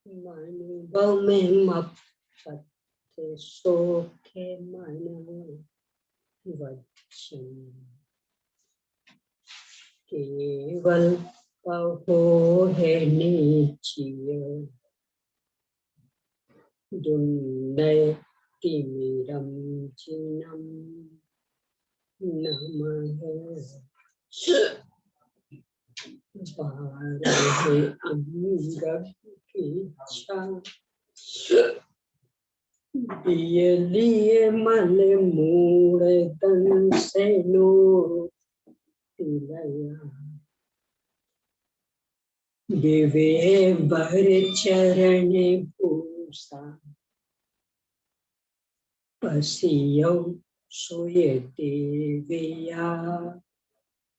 अनुभव में मत सोखे मन वचन केवल कहो है नीचिय दुन्नय तिमिरम चिन्नम नमः बारहे अंग की इच्छा लिए मल मूड़ तन से नो तिलया दिवे भर चरण पूसा पसियो सोये देविया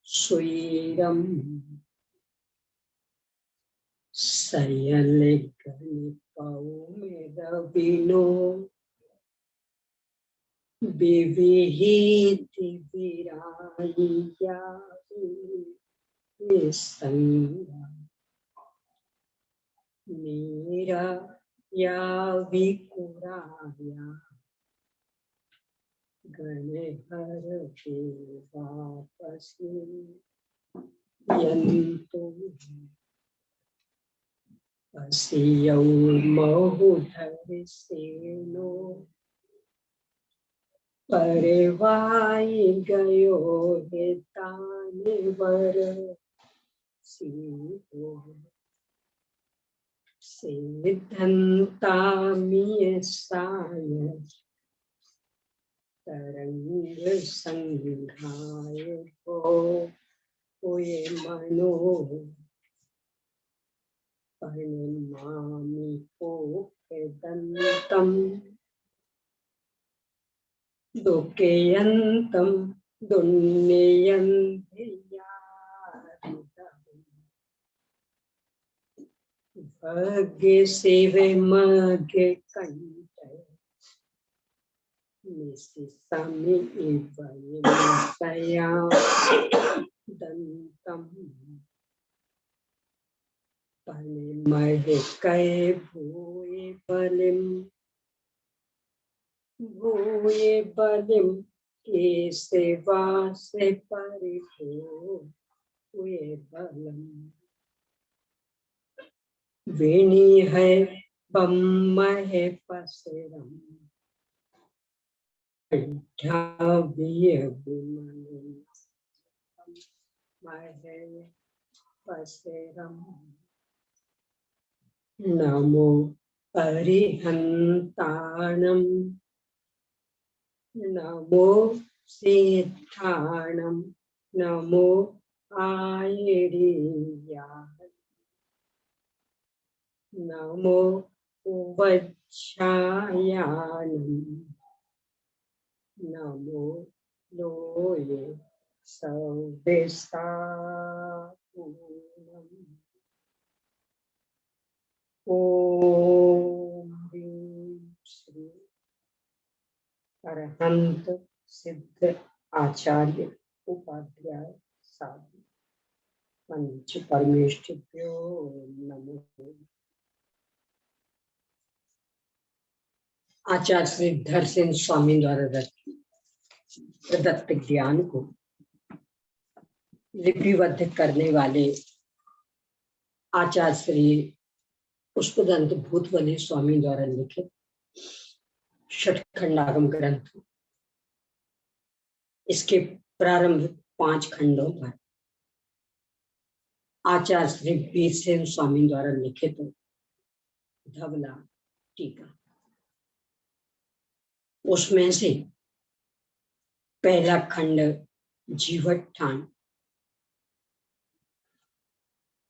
सुरम सयल गण पाऊ मेरा बिनो विविहित विराइया संगा मेरा या विकुराया गण हर के वापस यंतु पसियौ महुधर सेनो परवाई गयो हे ताने वर सीहो सिद्धंता मिय साय तरंग संघाय होए मनो परिमामी को दंतम दुकेयंतम भाग्य सेवे मगे कंठ निसिसमि इवयमसया दंतम पनिमहे कै भूये बलिम के सेवा से परिभो हुए बलम वेणी है बम्म है पसरम ढाविय बुमन महे पसरम नमो परिहंताणम नमो सिद्धाणम नमो आयरिया नमो वज्रायानम नमो लोये सर्वेसापूर्णम ओम श्री अरहंत सिद्ध आचार्य उपाध्याय साधु पंच परमेष्ठिभ्यो नमः। आचार्य श्री धरसेन स्वामी द्वारा प्रदत्त ज्ञान को लिपिबद्ध करने वाले आचार्य श्री पुष्पदंत भूतवली स्वामी द्वारा लिखित षटखंडागम ग्रंथ, इसके प्रारंभ 5 खंडों पर आचार्य श्री बीरसेन स्वामी द्वारा लिखित धवला टीका, उसमें से पहला खंड जीवठान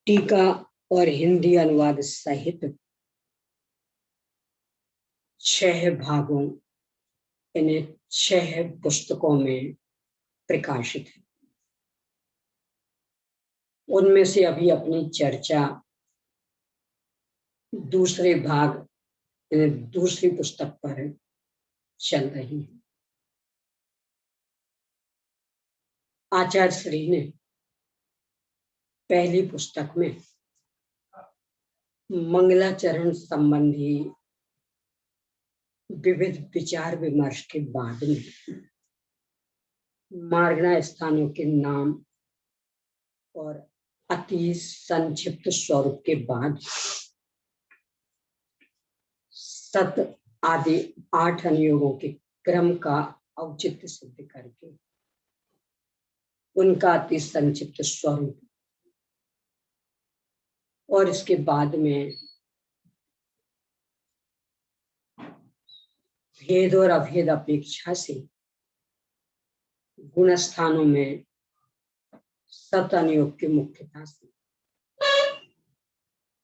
टीका और हिंदी अनुवाद सहित 6 भागों यानी 6 पुस्तकों में प्रकाशित है। उनमें से अभी अपनी चर्चा दूसरे भाग यानी दूसरी पुस्तक पर चल रही है। आचार्य श्री ने पहली पुस्तक में मंगलाचरण संबंधी विविध विचार विमर्श के बाद में मार्गना स्थानों के नाम और अति संक्षिप्त स्वरूप के बाद सत आदि 8 अनुयोगों के क्रम का औचित्य सिद्ध करके उनका अति संक्षिप्त स्वरूप और इसके बाद में भेद और अभेद अपेक्षा से गुण स्थानों में सत अनुयोग की मुख्यता से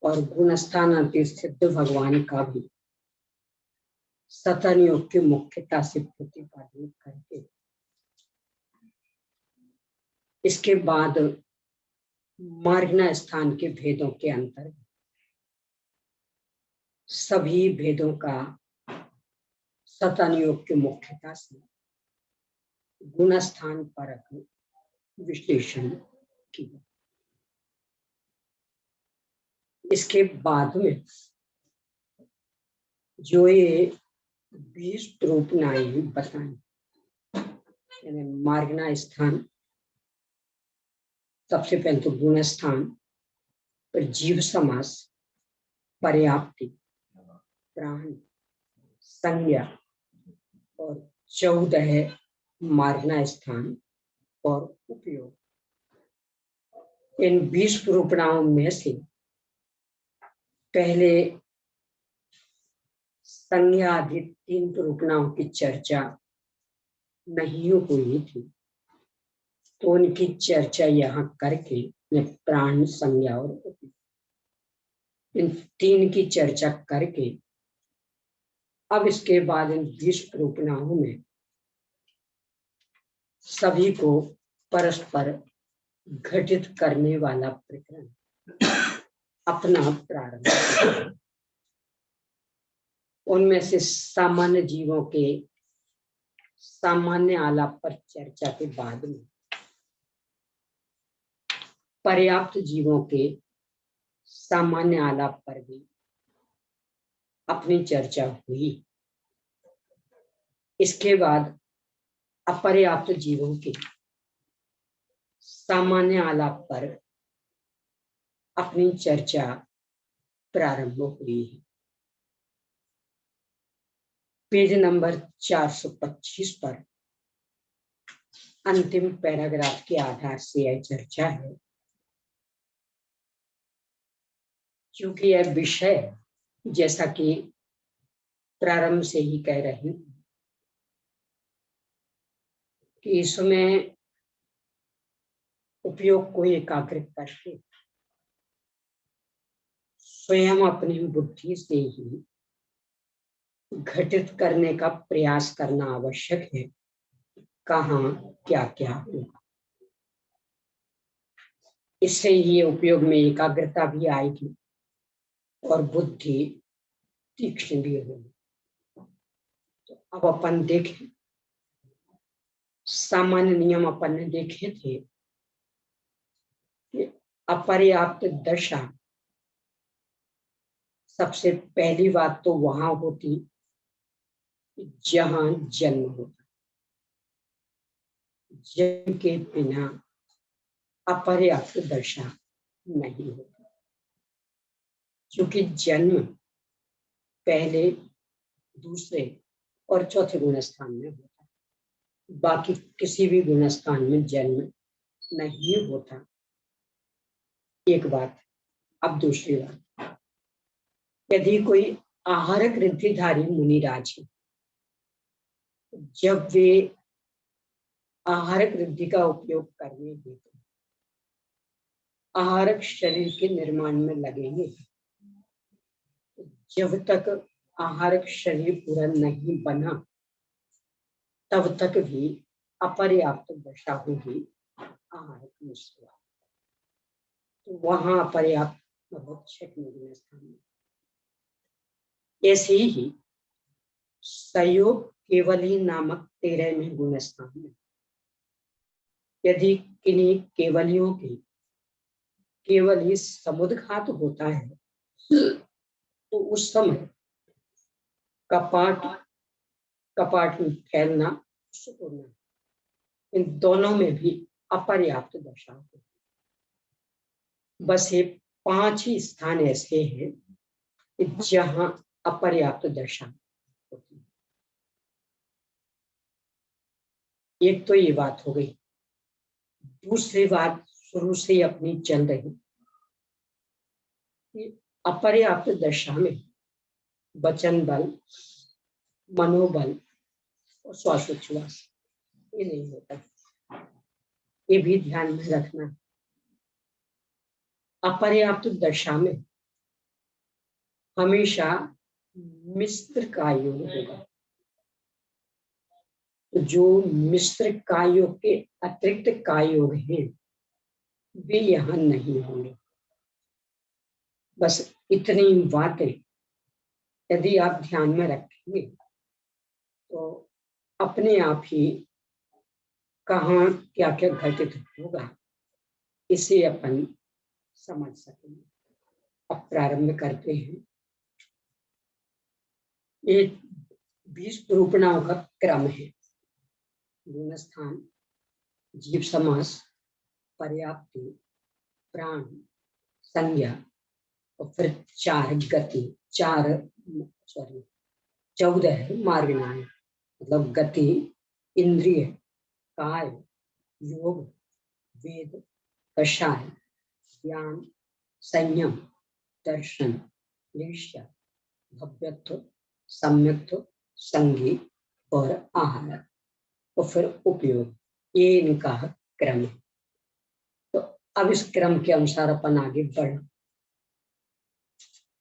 और गुण स्थान अति सिद्ध भगवान का भी सत अनुयोग की मुख्यता से प्रतिपादन करके इसके बाद मार्गना स्थान के भेदों के अंतर्गत सभी भेदों का सत अनुयोग की मुख्यता से गुण स्थान परक विश्लेषण किया। इसके बाद में जो ये 20 रूपनाएं बताई, यानी मार्गना स्थान, सबसे पहले तो गुण स्थान, फिर जीव समास, पर्याप्ति, प्राण, संज्ञा और 14 मार्गना स्थान और उपयोग। इन 20 रूपनाओं में से पहले संज्ञा आदि 3 रूपनाओं की चर्चा नहीं हुई थी, तो उनकी चर्चा यहाँ करके प्राण, संज्ञा और उपयोग, इन 3 की चर्चा करके अब इसके बाद इन 20 रूपनाओं में सभी को परस्पर घटित करने वाला प्रकरण अपना प्रारंभ। उनमें से सामान्य जीवों के सामान्य आलाप पर चर्चा के बाद में पर्याप्त जीवों के सामान्य आलाप पर भी अपनी चर्चा हुई। इसके बाद अपर्याप्त जीवों के सामान्य आलाप पर अपनी चर्चा प्रारंभ हुई है। पेज नंबर 425 पर अंतिम पैराग्राफ के आधार से यह चर्चा है। क्योंकि यह विषय, जैसा कि प्रारंभ से ही कह रहे हैं कि इसमें उपयोग को एकाग्रित करके स्वयं अपनी बुद्धि से ही घटित करने का प्रयास करना आवश्यक है। कहाँ क्या क्या होगा, इससे ही उपयोग में एकाग्रता भी आएगी और बुद्धि तीक्ष्ण भी होगी। तो अब अपन देखें, सामान्य नियम अपन ने देखे थे कि अपर्याप्त दशा सबसे पहली बात तो वहां होती जहां जन्म होता। जन्म के बिना अपर्याप्त दशा नहीं होती, क्योंकि जन्म पहले, दूसरे और चौथे गुण स्थान में होता है। बाकी किसी भी गुण स्थान में जन्म नहीं होता। एक बात। अब दूसरी बात, यदि कोई आहारक रिद्धिधारी मुनिराज है, जब वे आहारक रिद्धि का उपयोग करने हेतु आहारक शरीर के निर्माण में लगेंगे, जब तक आहारक शरीर पूरा नहीं बना तब तक भी अपर्याप्त दशा होगी आहारक मिश्रा। तो वहां अपर्याप्त बहुत छठवें स्थान में। ऐसे ही संयोग केवली नामक 13वें गुण स्थान में यदि किन्हीं केवलियों की केवल ही समुद्घात होता है तो उस समय कपाट कपाट में फैलना सुकुड़ना, इन दोनों में भी अपर्याप्त दशा होती है। बस ये 5 ही स्थान ऐसे हैं कि जहां अपर्याप्त दशा होती है। एक तो ये बात हो गई। दूसरी बात शुरू से ही अपनी चल रही कि अपर्याप्त दशा में वचन बल, मनोबल और श्वासोच्छ्वास ये नहीं होता। ये भी ध्यान में रखना। अपर्याप्त दशा में हमेशा मिश्र का योग होगा। तो जो मिश्र का योग के अतिरिक्त का योग हैं वे यहाँ नहीं होंगे। बस इतनी बातें यदि आप ध्यान में रखेंगे तो अपने आप ही कहाँ क्या क्या घटित होगा इसे अपन समझ सकेंगे। अब प्रारंभ करते हैं। ये 20 निरूपणाओं का क्रम है। गुणस्थान, जीव समास, पर्याप्ति, प्राण, संज्ञा और फिर 4 गति, 14 है मार्गनाय, मतलब गति, इंद्रिय, काय, योग, वेद, कषाय, ज्ञान, संयम, दर्शन, निश्चय, भव्यत्व, सम्यक्त्व, संगी और आहार और फिर उपयोग। ये इनका क्रम है। तो अब इस क्रम के अनुसार अपन आगे बढ़।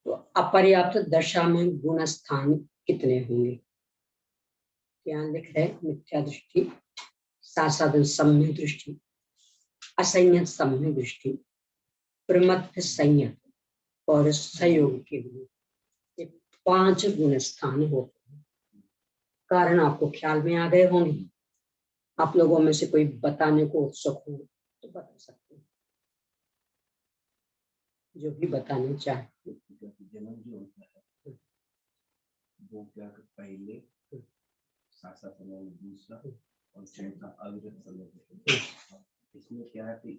तो अपर्याप्त दशा में गुण स्थान कितने होंगे? यहाँ लिख रहे मिथ्या दृष्टि, साधन सम्य दृष्टि, असंयत सम्य दृष्टि, प्रमत्त संयत और सहयोग के लिए 5 गुण स्थान होते हैं। कारण आपको ख्याल में आ गए होंगे। आप लोगों में से कोई बताने को उत्सुक हो तो बता सकते हैं, जो भी बताने चाहे। जन्म जो होता है वो क्या पहले सासा समय दूसरा और चौथा अविरत समय। इसमें क्या है कि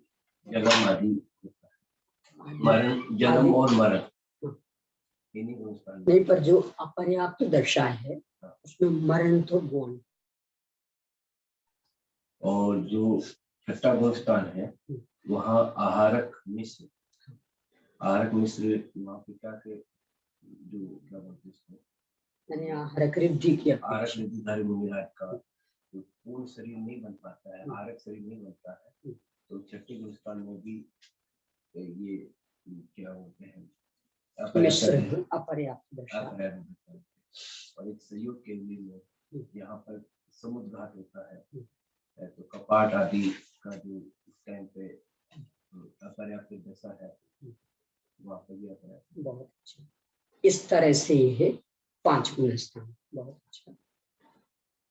जन्म आदि होता है, मरण, जन्म और मरण नहीं, पर जो अपर्याप्त दशा है उसमें मरण तो गुण। और जो छठा गुण स्थान है वहाँ आहारक मिश्र, आहारक मिश्र वहाँ पे क्या के जो क्या बोलते हैं इसको, यानी आहारक रिद्धि की आहारक रिद्धिधारी मुनिराज का पूर्ण शरीर नहीं बन पाता है, आहारक शरीर नहीं बनता है। तो छठे गुण स्थान में भी ये क्या बोलते हैं अपर्याप्त दशा। और एक सहयोग के लिए यहाँ पर समुद्घात होता है। तो कपाट आदि का जो इस टाइम पे अपर्याप्त दशा है वहाँ पर भी अपर्याप्त। बहुत अच्छा। इस तरह से ये 5 गुण स्थान। बहुत अच्छा।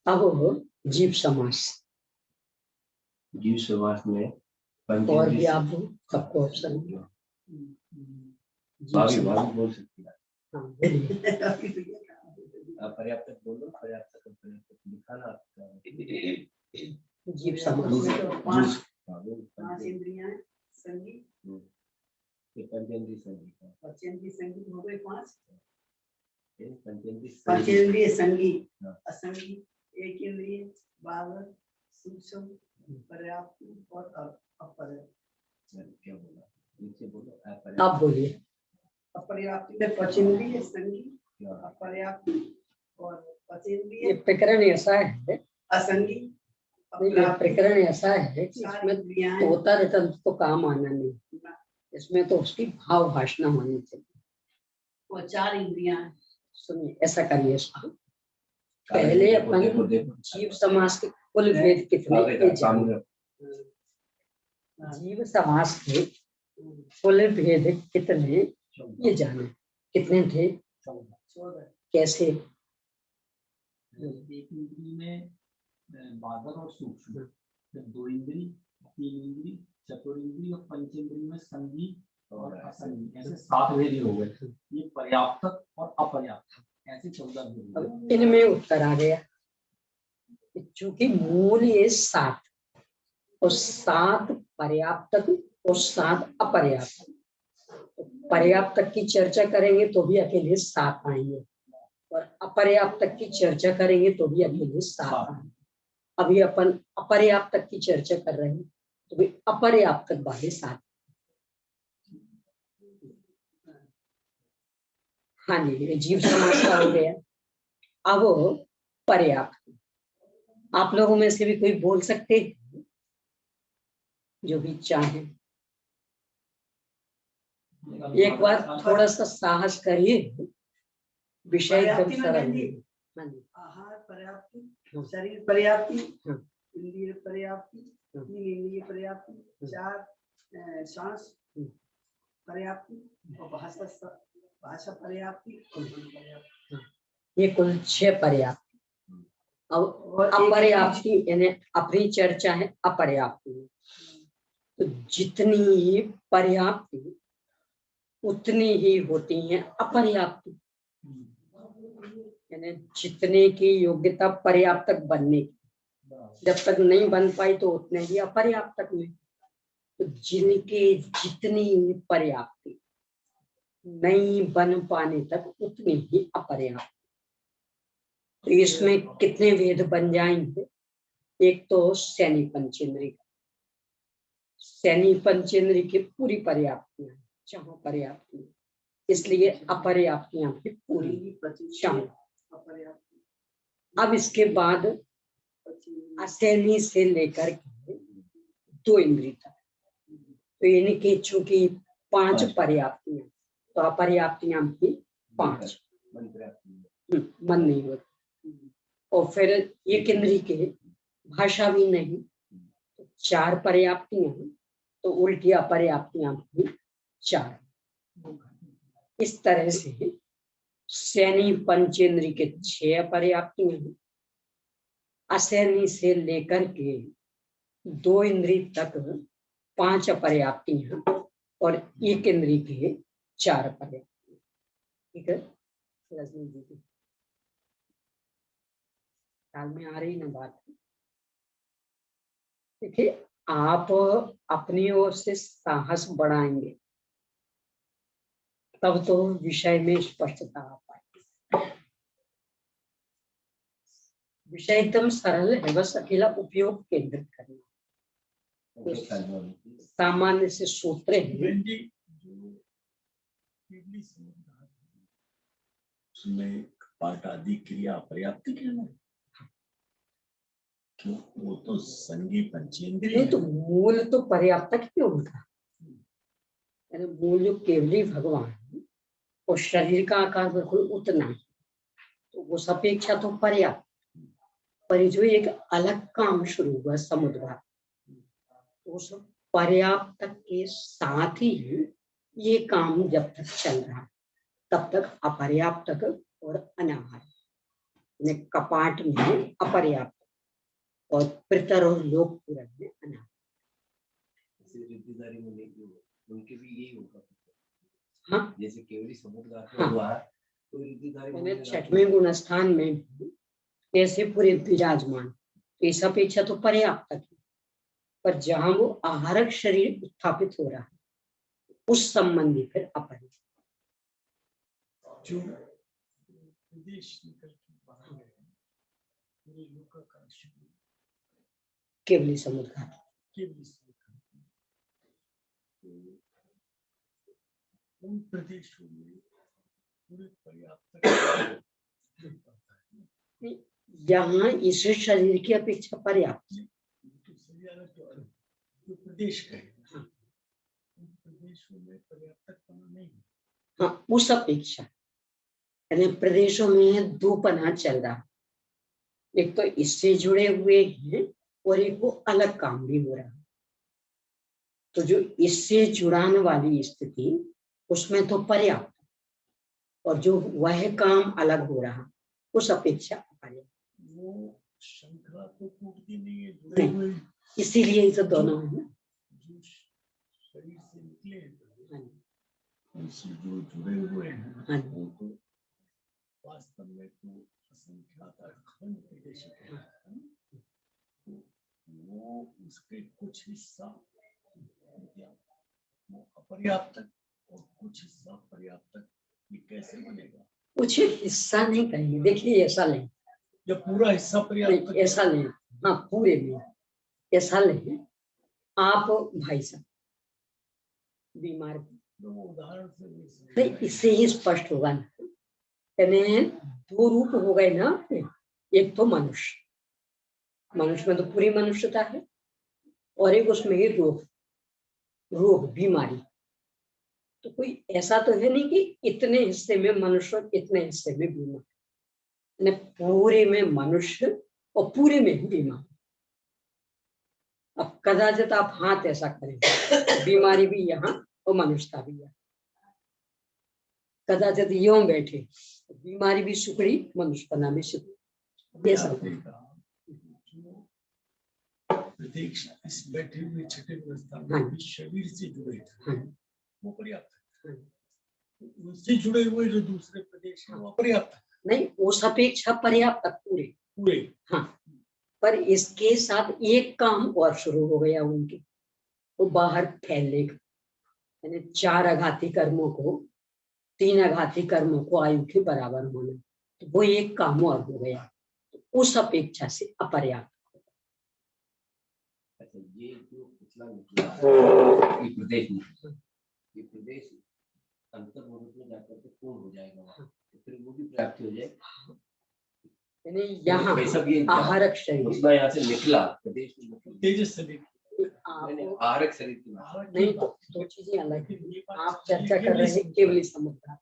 अब जीव समास। जीव समास में और भी आप सबको ऑप्शन बोल सकती है। अपर्याप्त बोलो, पर्याप्त दिखाना आपका। जीव समास 5 इंद्रियां संगी, ये पंचेंद्रिय संगी, पंचेंद्रिय संगी हो गए 5। पंचेंद्रिय पंचेंद्रिय संगी, असंगी, एक इंद्रिय, बाह्य, सूक्ष्म, पर्याप्त और अपर्याप्त। क्या बोला? नीचे बोलो। आप बोलिए। अपर्याप्त में पंचेंद्रिय संगी, अपर्याप्त और पंचेंद्रिय। ये प्रकरण ऐसा है असंगी, ये प्रकरण ऐसा है कि इसमें होता रहता तो काम आना नहीं, इसमें तो उसकी भाव भाषणा होनी चाहिए। और 4 इंद्रियां। सुनिए, ऐसा करिए इसको। पहले अपन जीव समास के कुल भेद कितने जाने। जीव समास के कुल भेद कितने ये जाने। कितने थे? 14। कैसे? एक इंद्री में बादल और सूक्ष्म, 2 इंद्री, 3 इंद्री चतुरिंद्रिय और पंचेंद्रिय में संगी और असंगी ऐसे 7 भेद हो गए। ये पर्याप्तक और अपर्याप्तक ऐसे 14 भेद हो गए। इनमें उत्तर आ गया, चूंकि मूल ये 7 और 7 पर्याप्तक और 7 अपर्याप्तक। पर्याप्तक की चर्चा करेंगे तो भी अकेले 7 आएंगे और अपर्याप्तक की चर्चा करेंगे तो भी अकेले 7 आएंगे। अभी अपन अपर्याप्तक की चर्चा कर रहे हैं तो भी अपर्याप्तक वाले 7। हाँ जी, जीव समास का हो गया। अब पर्याप्त, आप लोगों में से भी कोई बोल सकते हैं जो भी चाहे। एक बार थोड़ा सा साहस करिए, विषय एकदम सरल है। हाँ जी, आहार पर्याप्ति, शरीर पर्याप्ति, इंद्रिय पर्याप्ति, 3 इंद्रिय पर्याप्ति, 4 सांस पर्याप्ति और भाषा पर्याप्ति। ये कुल 6 पर्याप्त। अब अपर्याप्ति यानी अपनी चर्चा है अपर्याप्ति। तो जितनी पर्याप्ति उतनी ही होती है अपर्याप्ति, यानी जितने की योग्यता पर्याप्तक बनने की, जब तक नहीं बन पाई तो उतने ही अपर्याप्तक में। तो जिनके जितनी पर्याप्ति नहीं बन पाने तक उतनी ही अपर्याप्त। तो इसमें कितने भेद बन जाएंगे? एक तो सैनी पंचेंद्रिय, सैनी पंचेंद्रिय की पूरी पर्याप्तियां 4 पर्याप्तियां, इसलिए अपर्याप्तियां भी पूरी 4। अब इसके बाद असैनी से लेकर के 2 इंद्रिय तक, तो इनकी चूंकि 5 पर्याप्तियां, तो अपर्याप्तियां भी 5 मन नहीं होती। और फिर एक इंद्रिय के भाषा भी नहीं, तो 4 पर्याप्तियां, तो उल्टी अपर्याप्तियां भी 4। इस तरह से सैनी पंचेंद्रिय के 6 पर्याप्तियां, असैनी से लेकर के 2 इंद्रिय तक 5 पर्याप्तियां और एक इंद्रिय के 4 पर्याप्तियां। ठीक है, रजनी जी ख्याल में आ रही ना बात? देखिए, आप अपनी ओर से साहस बढ़ाएंगे तब तो विषय में स्पष्टता आ पाएगी। विषय एकदम सरल है, बस अकेला उपयोग केंद्रित करना। तो सामान्य से सूत्र है, उसमें पाठ आदि क्रिया पर्याप्त कहना, क्यों? वो तो संगी पंचेंद्रिय नहीं तो मूल तो पर्याप्तक ही उनका, मूल जो केवली भगवान और शरीर का आकार बिल्कुल उतना है, तो उस अपेक्षा तो पर्याप्त। पर जो एक अलग काम शुरू हुआ समुद्र, तो उस पर्याप्तक के साथ ही ये काम जब तक चल रहा तब तक अपर्याप्तक और अनाहार, कपाट में अपर्याप्त और पितर और लोक पूरक में अनाहार। उनके भी यही होगा। हाँ, जैसे केवली समुद्र हाँ, तो 6वें गुण स्थान में कैसे पूरे विराजमान, तो इस अपेक्षा तो पर्याप्त है। पर जहां वो आहारक शरीर उत्थापित हो रहा है उस संबंधी फिर अपर्याप्त। जो विदेश निकल के बाहर गए, पूरे लोक का केवली समुद्र, केवली उन प्रदेशों में पूरे पर्याप्त, यहाँ इस शरीर की अपेक्षा पर्याप्त। जो प्रदेश का है, उन प्रदेशों में पर्याप्तपना नहीं। हाँ, उस अपेक्षा, यानी प्रदेशों में 2 पना चल रहा, एक तो इससे जुड़े हुए हैं और एक वो अलग काम भी हो रहा। तो जो इससे जुड़ाने वाली स्थिति उसमें तो पर्याप्त, और जो वह काम अलग हो रहा उस अपेक्षा अपर्याप्त। वो श्रृंखला तो टूटती नहीं है, जुड़े हुए, इसीलिए तो दोनों है ना। जो हाँ जी, उनसे जो जुड़े हुए हैं हाँ वो तो वास्तव में तो असंख्यात अखंड प्रदेश है ना? तो वो उसके कुछ हिस्सा वो अपर्याप्त और कुछ हिस्सा पर्याप्त, ये कैसे बनेगा? कुछ हिस्सा नहीं कहेंगे, देखिए ऐसा नहीं, जब पूरा हिस्सा पर्याप्त नहीं ऐसा नहीं, हाँ पूरे में ऐसा नहीं। आप भाई साहब बीमार, तो उदाहरण से नहीं इससे ही स्पष्ट होगा ना, यानी दो रूप हो गए ना आपके, एक तो मनुष्य, मनुष्य में तो पूरी मनुष्यता है, और एक उसमें ही रोग, रोग बीमारी। तो कोई ऐसा तो है नहीं कि इतने हिस्से में मनुष्य और इतने हिस्से में बीमार, यानी पूरे में मनुष्य और पूरे में ही बीमार। अब कदाचित आप हाथ ऐसा करें, बीमारी भी यहाँ और मनुष्यता भी यहाँ, कदाचित यूं बैठे, बीमारी भी सुखड़ी मनुष्यपना भी सुखड़ी, ये सब प्रतीक्षा इस बैठे हुए छठे व्यवस्था हाँ। में शरीर से जुड़े थे हाँ। वो पर्याप्त है। हाँ। उनसे जुड़े हुए जो दूसरे प्रदेश है वो अपर्याप्त है। नहीं उस अपेक्षा पर्याप्त पूरे पूरे हाँ, पर इसके साथ एक काम और शुरू हो गया उनके, वो बाहर फैलेगा, यानी 4 आघाती कर्मों को 3 आघाती कर्मों को आयु के बराबर होना, तो वो एक काम और हो गया, तो उस अपेक्षा से अपर्याप्त। अच्छा, ये जो पिछला निकला ये प्रदेश में, ये प्रदेश अंतर्मुख में जाकर के पूर्ण हो जाएगा वहाँ, तो फिर वो भी प्राप्त हो जाए, यानी यहाँ सब ये आहारक शरीर, उसमें यहाँ से निकला प्रदेश में निकला। तेजस से आहारक शरीर की बात। नहीं तो दो चीजें अलग है, आप चर्चा कर रहे हैं केवली समुद्र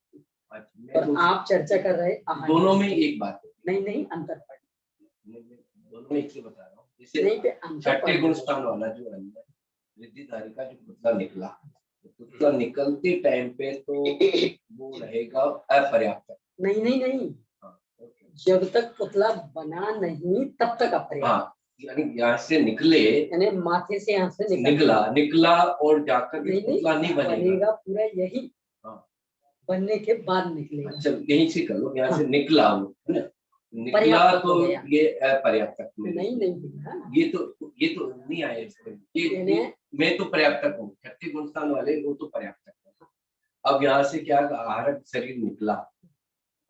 और आप चर्चा कर रहे हैं दोनों में एक बात है। नहीं नहीं अंतर पड़, दोनों में एक ही बता रहा हूँ, जैसे नहीं पे अंतर छठे गुण स्थान वाला जो है रिद्धिधारी का जो पुतला निकला, पुतला निकलते टाइम पे तो वो रहेगा अपर्याप्त। नहीं नहीं नहीं, जब तक पुतला बना नहीं तब तक अपर्याप्त, यानी यहाँ से निकले, यानी माथे से यहाँ से निकला और जाकर के पुतला नहीं बनेगा पूरा यही, बनने के बाद निकलेगा। अच्छा यहीं से कर लो, यहाँ से निकला वो है ना, निकला तो ये अपर्याप्त नहीं नहीं, ये तो नहीं आया इसमें, ये मैं तो पर्याप्त हूँ, छठे गुण स्थान वाले वो तो पर्याप्त है। अब यहाँ से क्या आहारक शरीर निकला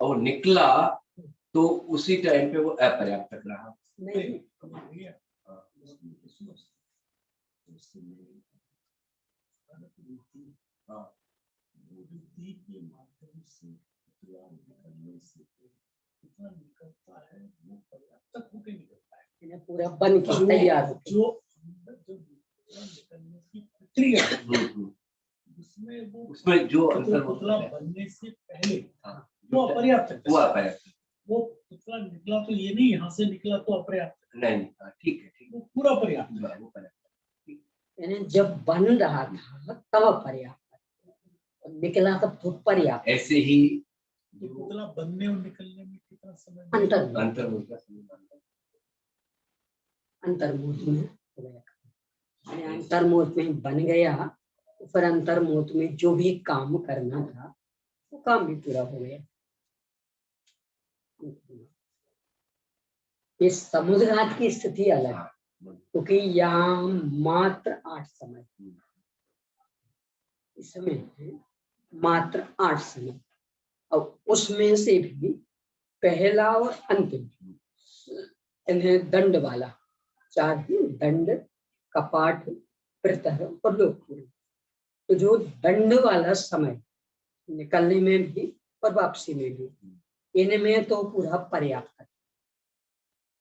और निकला तो उसी टाइम पे वो अपर्याप्त रहा। नहीं के माध्यम से निकलने से कितना निकलता है वो पर्याप्त होके निकलता है, पूरा बन के तैयार हो, जो निकलने की प्रक्रिया उसमें जो पुतला बनने से पहले वो अपर्याप्त है, वो पुतला निकला तो ये नहीं यहाँ से निकला तो अपर्याप्त नहीं, ठीक है, वो पूरा पर्याप्त, यानी जब बन रहा था तब पर्याप्त, निकला तब तो पर्याप्त। ऐसे ही पुतला बनने और निकलने में कितना समय अंतर्मुख में हो गया, अंतर्मुख में बन गया, फिर अंतर्मुख में जो भी काम करना था वो काम भी पूरा हो गया। इस समुद्रघात की स्थिति अलग है, क्योंकि यहाँ मात्र 8 समय, इसमें मात्र 8 समय, और उसमें से भी पहला और अंतिम इन्हें दंड वाला 4 ही, दंड, कपाट, प्रतः और लोकपुरी। तो जो दंड वाला समय निकलने में भी और वापसी में भी, इनमें तो पूरा पर्याप्त है,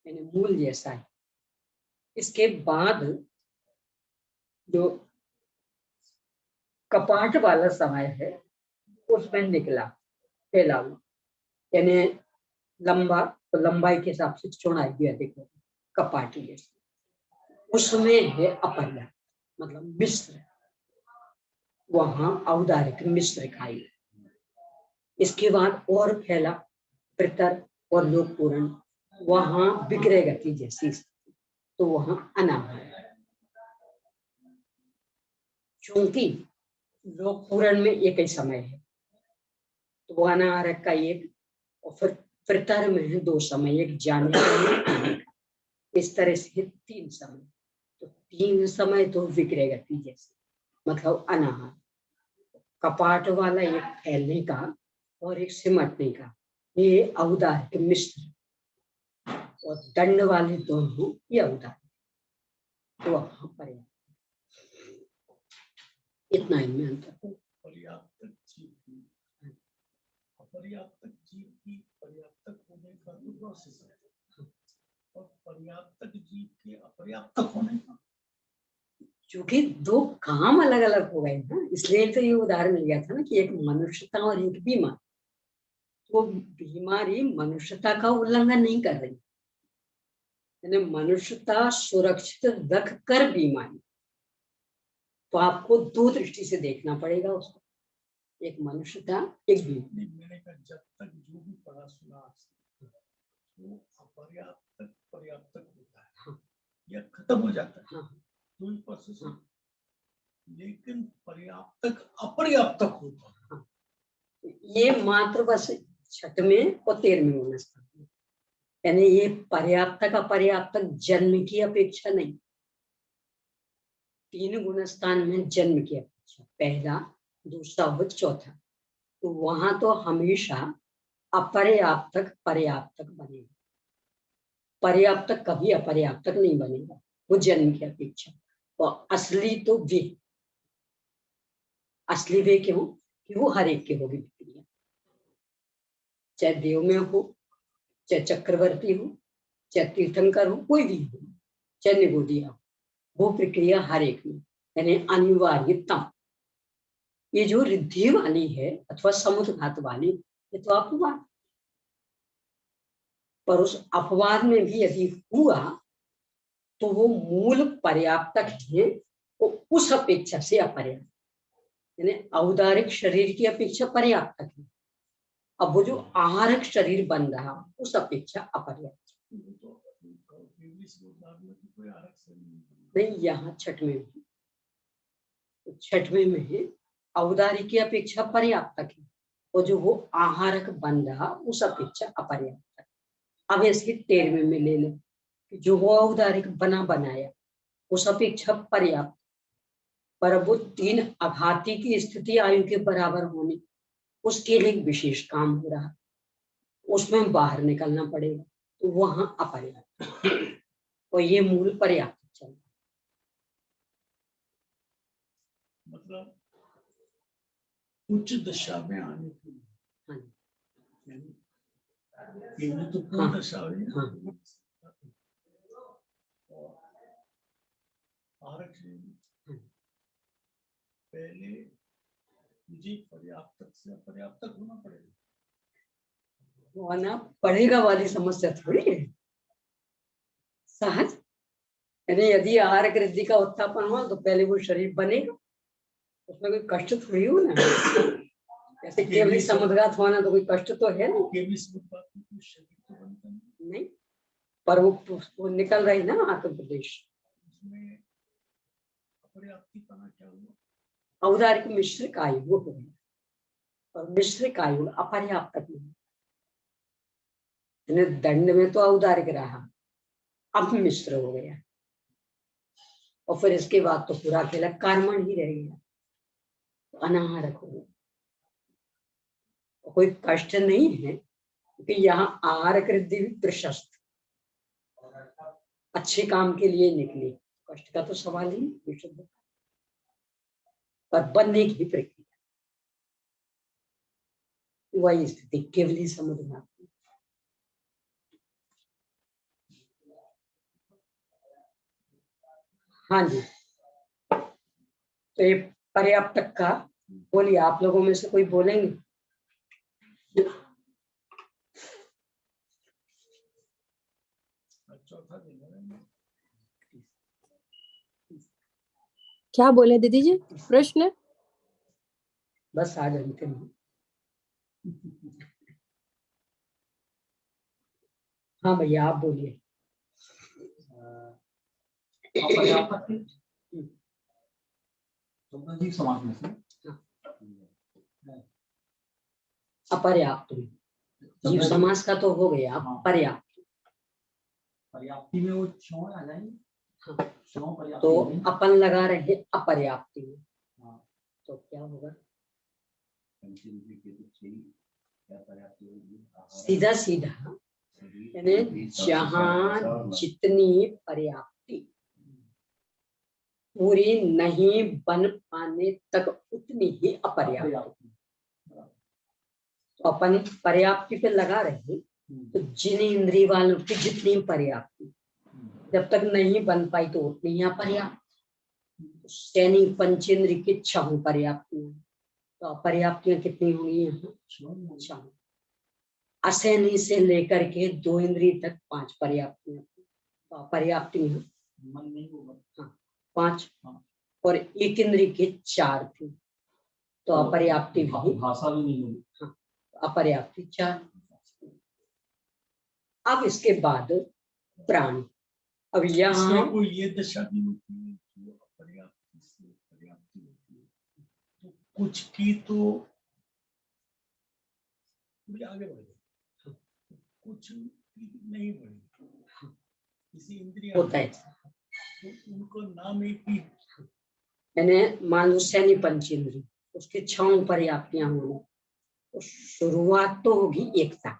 यानी मूल जैसा है। इसके बाद जो कपाट वाला समय है उसमें निकला फैला हुआ, यानी लंबा, तो लंबाई के हिसाब से चौड़ाई भी अधिक होगी कपाट जैसे, उसमें है अपर्याप्त, मतलब मिश्र, वहां औदारिक मिश्र खाई। इसके बाद और फैला प्रतर और लोक पूर्ण, वहां विक्रय गति जैसी, तो वहां अनाम है। क्योंकि लोक पूरण में एक ही समय है, तो वो अनाहरक का एक, और फिर तर में है 2 समय, एक जाने का एक आने का। इस तरह से 3 समय। तो 3 समय तो विक्रय गति जैसे, मतलब अनाहर। कपाट वाला एक फैलने का और एक सिमटने का, ये औदार्य मिश्र, और दंड वाले दोनों ये औदार्य। तो वहां पर इतना ही में अंतर। पर्याप्त जीव की अपर्याप्त जीव की पर्याप्तक होने का तो प्रोसेस है, और पर्याप्तक जीव के अपर्याप्तक होने का, क्योंकि 2 काम अलग अलग हो गए ना, इसलिए तो ये उदाहरण लिया था ना कि एक मनुष्यता और एक बीमार। तो बीमारी मनुष्यता का उल्लंघन नहीं कर रही, यानी मनुष्यता सुरक्षित रख कर बीमारी। तो आपको 2 दृष्टि से देखना पड़ेगा उसको, एक मनुष्यता, एक बीमारी। मैंने कहा जब तक जो भी पढ़ा सुना वो अपर्याप्तक पर्याप्तक होता है, हाँ। या खत्म हो जाता है, हाँ। तो ही प्रोसेस। हाँ। लेकिन पर्याप्तक अपर्याप्तक होता है। हाँ। ये मात्र बस 6वें और 13वें गुण स्थान में, यानी ये पर्याप्तक अपर्याप्तक जन्म की अपेक्षा नहीं, 3 गुण स्थान में जन्म की अपेक्षा, पहला, दूसरा और चौथा। तो वहां तो हमेशा अपर्याप्तक पर्याप्तक बनेगा, पर्याप्तक कभी अपर्याप्तक नहीं बनेगा, वो जन्म की अपेक्षा। और असली तो वे, असली वे क्यों कि वो हर एक के होगी प्रक्रिया, चाहे देव में हो, चाहे चक्रवर्ती हो, चाहे तीर्थंकर हो, कोई भी हो, चाहे निगोदिया हो, वो प्रक्रिया हर एक में, यानी अनिवार्यता। ये जो रिद्धि वाली है अथवा समुद्घात वाली, ये तो अपवाद, पर उस अपवाद में भी यदि हुआ तो वो मूल पर्याप्तक है, वो उस अपेक्षा से अपर्याप्त, यानी औदारिक शरीर की अपेक्षा पर्याप्तक है। अब वो जो आहारक शरीर बन रहा उस अपेक्षा अपर्याप्त नहीं। यहाँ 6वें में, 6वें में औदारिक की अपेक्षा पर्याप्तक है, और जो वो आहारक बन रहा उस अपेक्षा अपर्याप्तक। अब इसके 13वें में ले लें, जो वो औदारिक बना बनाया उस अपेक्षा पर्याप्त, पर वो 3 आघाती की स्थिति आयु के बराबर होने, उसके लिए विशेष काम हो रहा, उसमें बाहर निकलना पड़ेगा, तो वहां अपर्याप्त, और ये मूल पर्याप्त चल रहा। मतलब उच्च दशा में आने के लिए, ये तो पूर्ण दशा है। हाँ। पहले मुझे पर्याप्तक से अपर्याप्तक होना पड़ेगा, होना पड़ेगा वाली समस्या थोड़ी है, सहज। यानी यदि आहार वृद्धि का उत्थापन हुआ तो पहले वो शरीर बनेगा, उसमें कोई कष्ट थोड़ी हो ना। ऐसे केवल समुद्घात होना तो कोई कष्ट तो है नहीं, पर वो निकल रही ना आत्म प्रदेश। औदारिक मिश्र कायु वो हो गया, और मिश्र कायु अपर्याप्तक नहीं। दंड में तो औदारिक रहा, अब मिश्र हो गया, और फिर इसके बाद तो पूरा अकेला कर्मण ही रह गया, तो अनाहारक हो गया। कोई कष्ट नहीं है, क्योंकि यहाँ आहार वृद्धि भी प्रशस्त, अच्छे काम के लिए निकली, कष्ट का तो सवाल ही नहीं, पर बनने की प्रक्रिया वही स्थिति केवली समुद्र। हाँ जी, तो ये पर्याप्तक का बोलिए, आप लोगों में से कोई बोलेंगे? क्या बोले दीदी जी, प्रश्न? बस आ जानते हैं। हाँ भैया आप बोलिए। समाज में से अपर्याप्त में। जीव समास का तो हो गया, पर्याप्त। पर्याप्ति में वो क्षण आ जाएंगे। हाँ। क्षण पर्याप्ति तो में। अपन लगा रहे अपर्याप्ति में। हाँ। तो क्या होगा? सीधा सीधा यानी जहां जितनी पर्याप्ति पूरी नहीं बन पाने तक उतनी ही अपर्याप्त। तो अपन पर्याप्ति पे लगा रहे, तो जिन इंद्रिय वालों की जितनी पर्याप्ति जब तक नहीं बन पाई तो उतनी ही अपर्याप्त। सैनी पंचेंद्र की 6 पर्याप्तियां, तो अपर्याप्तियां कितनी होंगी यहाँ? 6। असैनी से लेकर के 2 इंद्रिय तक 5 पर्याप्तियां, तो अपर्याप्तियां मन नहीं होगा। हाँ 5। और एक इंद्रिय के 4 थी, तो अपर्याप्ति भी, भाषा भी नहीं होगी। हाँ अपर्याप्ति 4। अब इसके बाद प्राण। अब यहाँ कोई ये दशा भी होती है जो अपर्याप्ति से पर्याप्ति होती है, तो कुछ की तो पूरी आगे बढ़ गई, कुछ नहीं बढ़ी। किसी इंद्रिय होता है तो उनको नाम एक ही, यानी मान लो सैनी पंचेंद्री, उसके 6 पर्याप्तियां होंगी, तो शुरुआत तो होगी एक साथ,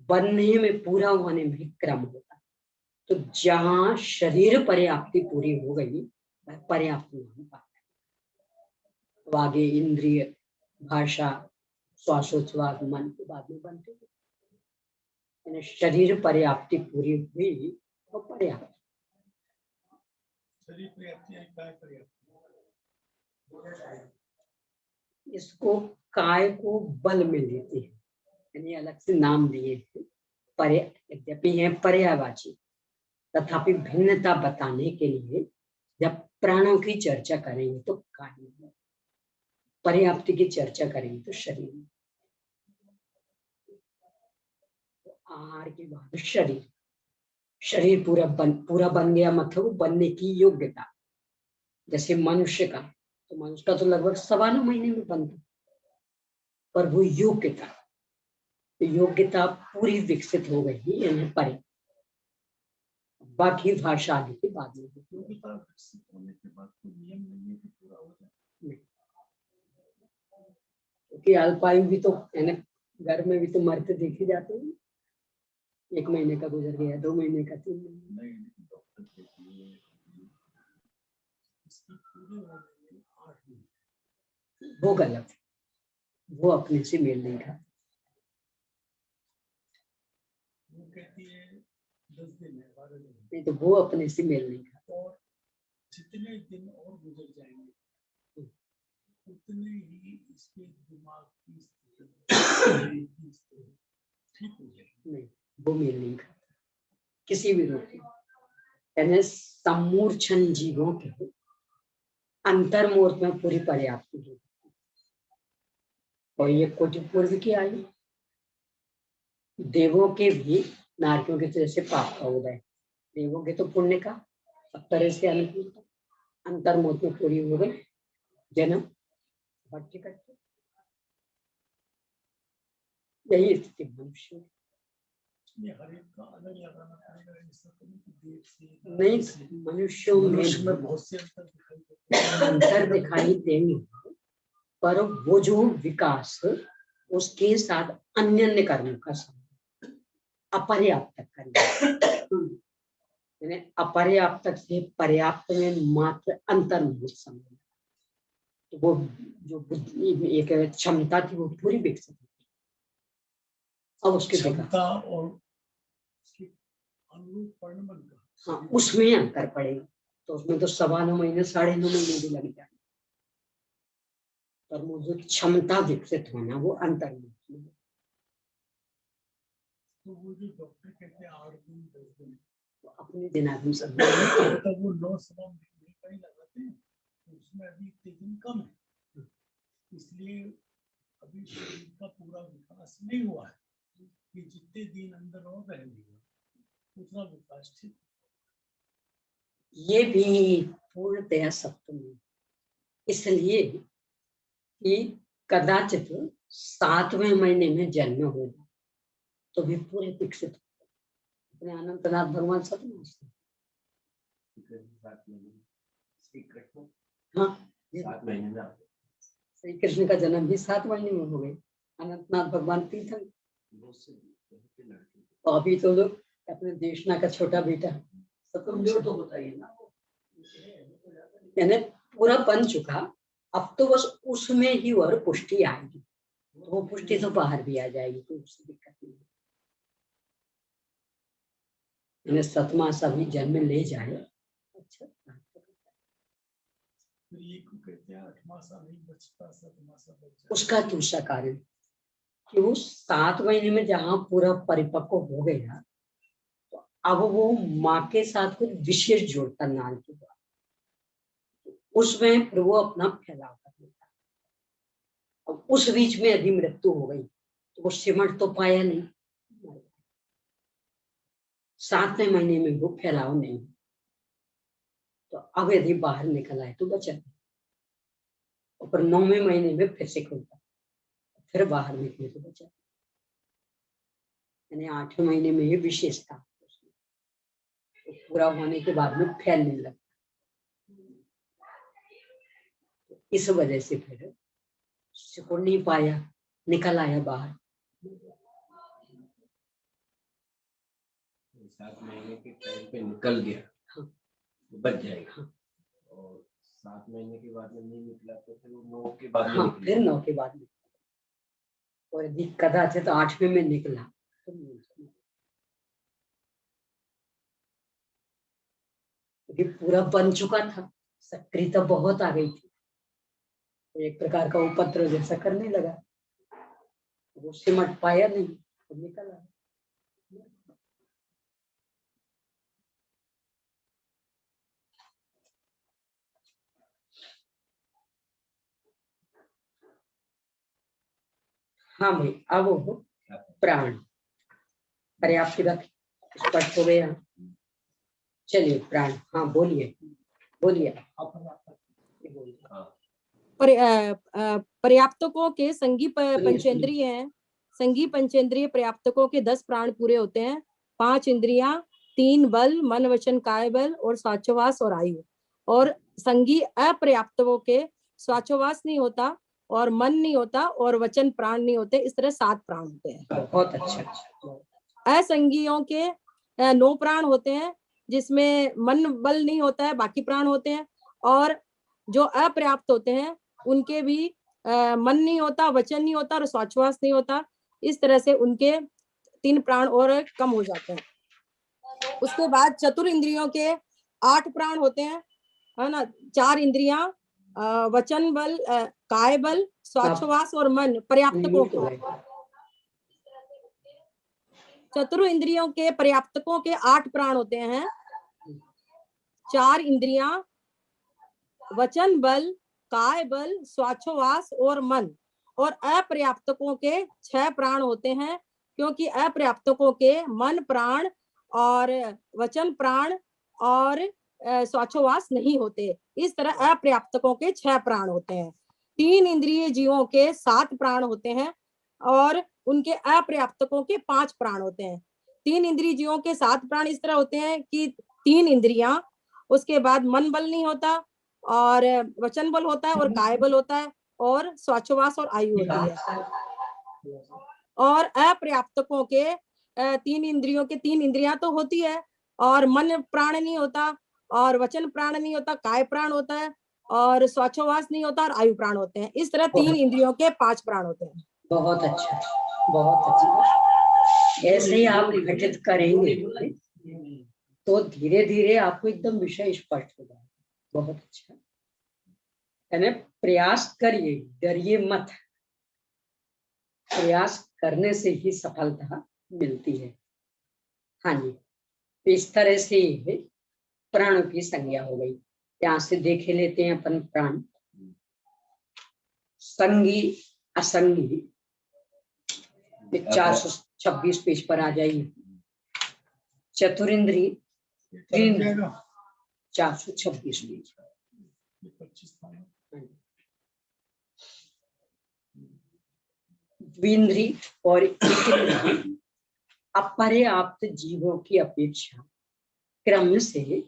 बनने में पूरा होने में क्रम होता। तो जहां शरीर पर्याप्ति पूरी हो गई वह पर्याप्त नहीं पाता। तो आगे इंद्रिय, भाषा, श्वासोच्छ्वास, मन के बाद में बनते हैं। यानी शरीर पर्याप्ति पूरी हुई तो पर्याप्त। शरीर पर्याप्ति है, काय पर्याप्ति। इसको काय को बल में लेते हैं, यानी अलग से नाम दिए हैं। यद्यपि है पर्यायवाची, तथापि भिन्नता बताने के लिए जब प्राणों की चर्चा करेंगे तो काय में, पर्याप्ति की चर्चा करेंगे तो शरीर में। आहार के बाद शरीर, शरीर पूरा बन गया, मतलब बनने की योग्यता। जैसे मनुष्य का, तो मनुष्य का तो लगभग 9.25 महीने में बनता, पर वो योग्यता पूरी विकसित हो गई, यानी परे। बाकी भाषा आदि के बाद में योग्यता विकसित होने के बाद तो नियम नहीं है कि पूरा हो जाए, क्योंकि अल्पायु भी तो है ना, घर में भी तो मरते देखे जाते हैं। 1 महीने का गुजर गया, 2 महीने का, 3 महीने। नहीं डॉक्टर कहती है इसकी पूरी होने में 8 दिन। वो गलत है, वो अपने से मेल नहीं खाता। वो कहती है 10 दिन है, 12 दिन है। नहीं तो वो अपने से मेल नहीं खाता। और जितने दिन और गुजर जाएंगे उतने ही इसके दिमाग की स्थिति ठीक हो जाएगी। नहीं, वो मेल नहीं खाता किसी भी रूप में। यानी सम्मूर्छन जीवों के अंतर्मूर्त में पूरी पर्याप्ति है। और ये कोटि पूर्व की आयु, देवों के भी नारकियों के जैसे पाप का उदय, देवों के तो पुण्य का सब तरह से अनुकूल, अंतर्मूर्त में पूरी हो गई, जन्म भट्टी करते। यही स्थिति मनुष्य हर एक का अलग लगाना पड़ेगा, ऐसा तो नहीं। मनुष्यों में बहुत से अंतर अंतर दिखाई देंगे, पर वो जो विकास उसके साथ अन्य कर्मों का अपर्याप्त कर्म, यानी अपर्याप्त से पर्याप्त में मात्र अंतर्मुख समझ, तो वो जो एक क्षमता थी वो पूरी विकसित हुई। अब उसके क्षमता और अनुरूप परिणाम का, हाँ उसमें अंतर पड़ेगा। तो उसमें तो 9.25 महीने, 9.5 महीने भी लग जाए, पर वो जो क्षमता विकसित होना वो अंतर्मुख में। तो वो जो डॉक्टर कहते हैं 8 दिन 10 दिन, तो अपने दिनात्म सब तो वो 9 महीने का ही लगाते हैं, तो उसमें अभी 3 दिन कम है, इसलिए अभी शरीर का पूरा विकास नहीं हुआ है कि जितने दिन अंदर और रहेंगे उतना विकास ठीक। ये भी पूर्णतया सत्य नहीं, इसलिए कि कदाचित 7वें महीने में जन्म होगा तो भी पूरे विकसित अपने अनंतनाथ भगवान सतमास। श्री कृष्ण हाँ 7 महीने में आते श्री कृष्ण का जन्म भी 7 महीने में हो गई। अनंतनाथ भगवान तीर्थंकर। तो अभी तो लोग अपने देशना का छोटा बेटा कमजोर तो बताइए ना, यानी पूरा बन चुका, अब तो बस उसमें ही वह पुष्टि आएगी, तो वो पुष्टि तो बाहर भी आ जाएगी, तो उससे दिक्कत नहीं है। यानी 7वां सभी जन्म ले जाए। अच्छा फिर ये क्यों कहते हैं 8वां सा नहीं बचता 7वां सा बच जाता? उसका दूसरा कारण कि वो 7 महीने में जहां पूरा परिपक्व हो गया, तो अब वो माँ के साथ कुछ विशेष जोड़ता नाल के द्वारा, उसमें फिर वो अपना फैलाव कर देता। अब उस बीच में यदि मृत्यु हो गई तो वो सिमट तो पाया नहीं, 7वें महीने में वो फैलाव नहीं, तो अब यदि बाहर निकल आए तो बचा, और 9वें महीने में फिर से खुलता, फिर बाहर निकले तो बचा। यानी 8वें महीने में ये विशेषता, तो पूरा होने के बाद में फैलने लगता। तो इस वजह से फिर सिकुड़ नहीं पाया, निकल आया बाहर। 7 महीने के टाइम पे निकल गया हाँ। तो बच जाएगा, और 7 महीने के बाद में नहीं निकला तो फिर वो 9 के बाद में हाँ निकलेगा। फिर 9 के बाद में, और यदि कदाचित 8वें में निकला तो नहीं निकला। यदि पूरा बन चुका था, सक्रियता बहुत आ गई थी, तो एक प्रकार का उपद्रव जैसा करने लगा, वो सिमट पाया नहीं तो निकल आया। हाँ भाई, अब वो प्राण पर्याप्त रख स्पष्ट हो गया। चलिए प्राण, हाँ बोलिए बोलिए। पर्याप्तकों के संगी पंचेंद्रिय हैं। संगी पंचेंद्रिय पर्याप्तकों के 10 प्राण पूरे होते हैं। 5 इंद्रियां, 3 बल, मन वचन काय बल और स्वाचोवास और आयु। और संगी अपर्याप्तकों के स्वाचोवास नहीं होता और मन नहीं होता और वचन प्राण नहीं होते। इस तरह 7 प्राण होते हैं। बहुत अच्छा। असंगियों के 9 प्राण होते हैं, जिसमें मन बल नहीं होता है, बाकी प्राण होते हैं। और जो अपर्याप्त होते हैं उनके भी मन नहीं होता, वचन नहीं होता और स्वाचवास नहीं होता। इस तरह से उनके 3 प्राण और कम हो जाते हैं। उसके बाद चतुर इंद्रियों के 8 प्राण होते हैं, है ना। 4 इंद्रियां, वचन बल, काय बल, स्वाचवास और मन पर्याप्तकों के। चतुर इंद्रियों के पर्याप्तकों के 8 प्राण होते हैं। 4 इंद्रियां, वचन बल, काय बल, स्वाचोवास और मन। और अपर्याप्तकों के 6 प्राण होते हैं, क्योंकि अपर्याप्तकों के मन प्राण और वचन प्राण और स्वाचोवास नहीं होते। इस तरह अपर्याप्तकों के 6 प्राण होते हैं। 3 इंद्रिय जीवों के 7 प्राण होते हैं और उनके अपर्याप्तकों के 5 प्राण होते हैं। 3 इंद्रिय जीवों के 7 प्राण इस तरह होते हैं कि 3 इंद्रियां, उसके बाद मन बल नहीं होता और वचन बल होता है और काय बल होता है और स्वाचोवास और आयु होती है। और अपर्याप्तकों के 3 इंद्रियों के 3 इंद्रियां तो होती है और मन प्राण नहीं होता और वचन प्राण नहीं होता, काय प्राण होता है और स्वाचोवास नहीं होता और आयु प्राण होते हैं। इस तरह 3 इंद्रियों के 5 प्राण होते हैं। बहुत अच्छा, बहुत अच्छा। ऐसे ही आप घटित करेंगे तो धीरे धीरे आपको एकदम विषय स्पष्ट हो जाएगा। बहुत अच्छा। यानी प्रयास करिए, डरिए मत। प्रयास करने से ही सफलता मिलती है। हाँ जी, तो इस तरह से प्राणों की संज्ञा हो गई। यहाँ से देखे लेते हैं अपन प्राण। संगी असंगी 426 पेज पर आ जाइए। चतुरिंद्री 426 पेज। 25 द्विंद्री और एकेंद्री अपर्याप्त जीवों की अपेक्षा क्रम से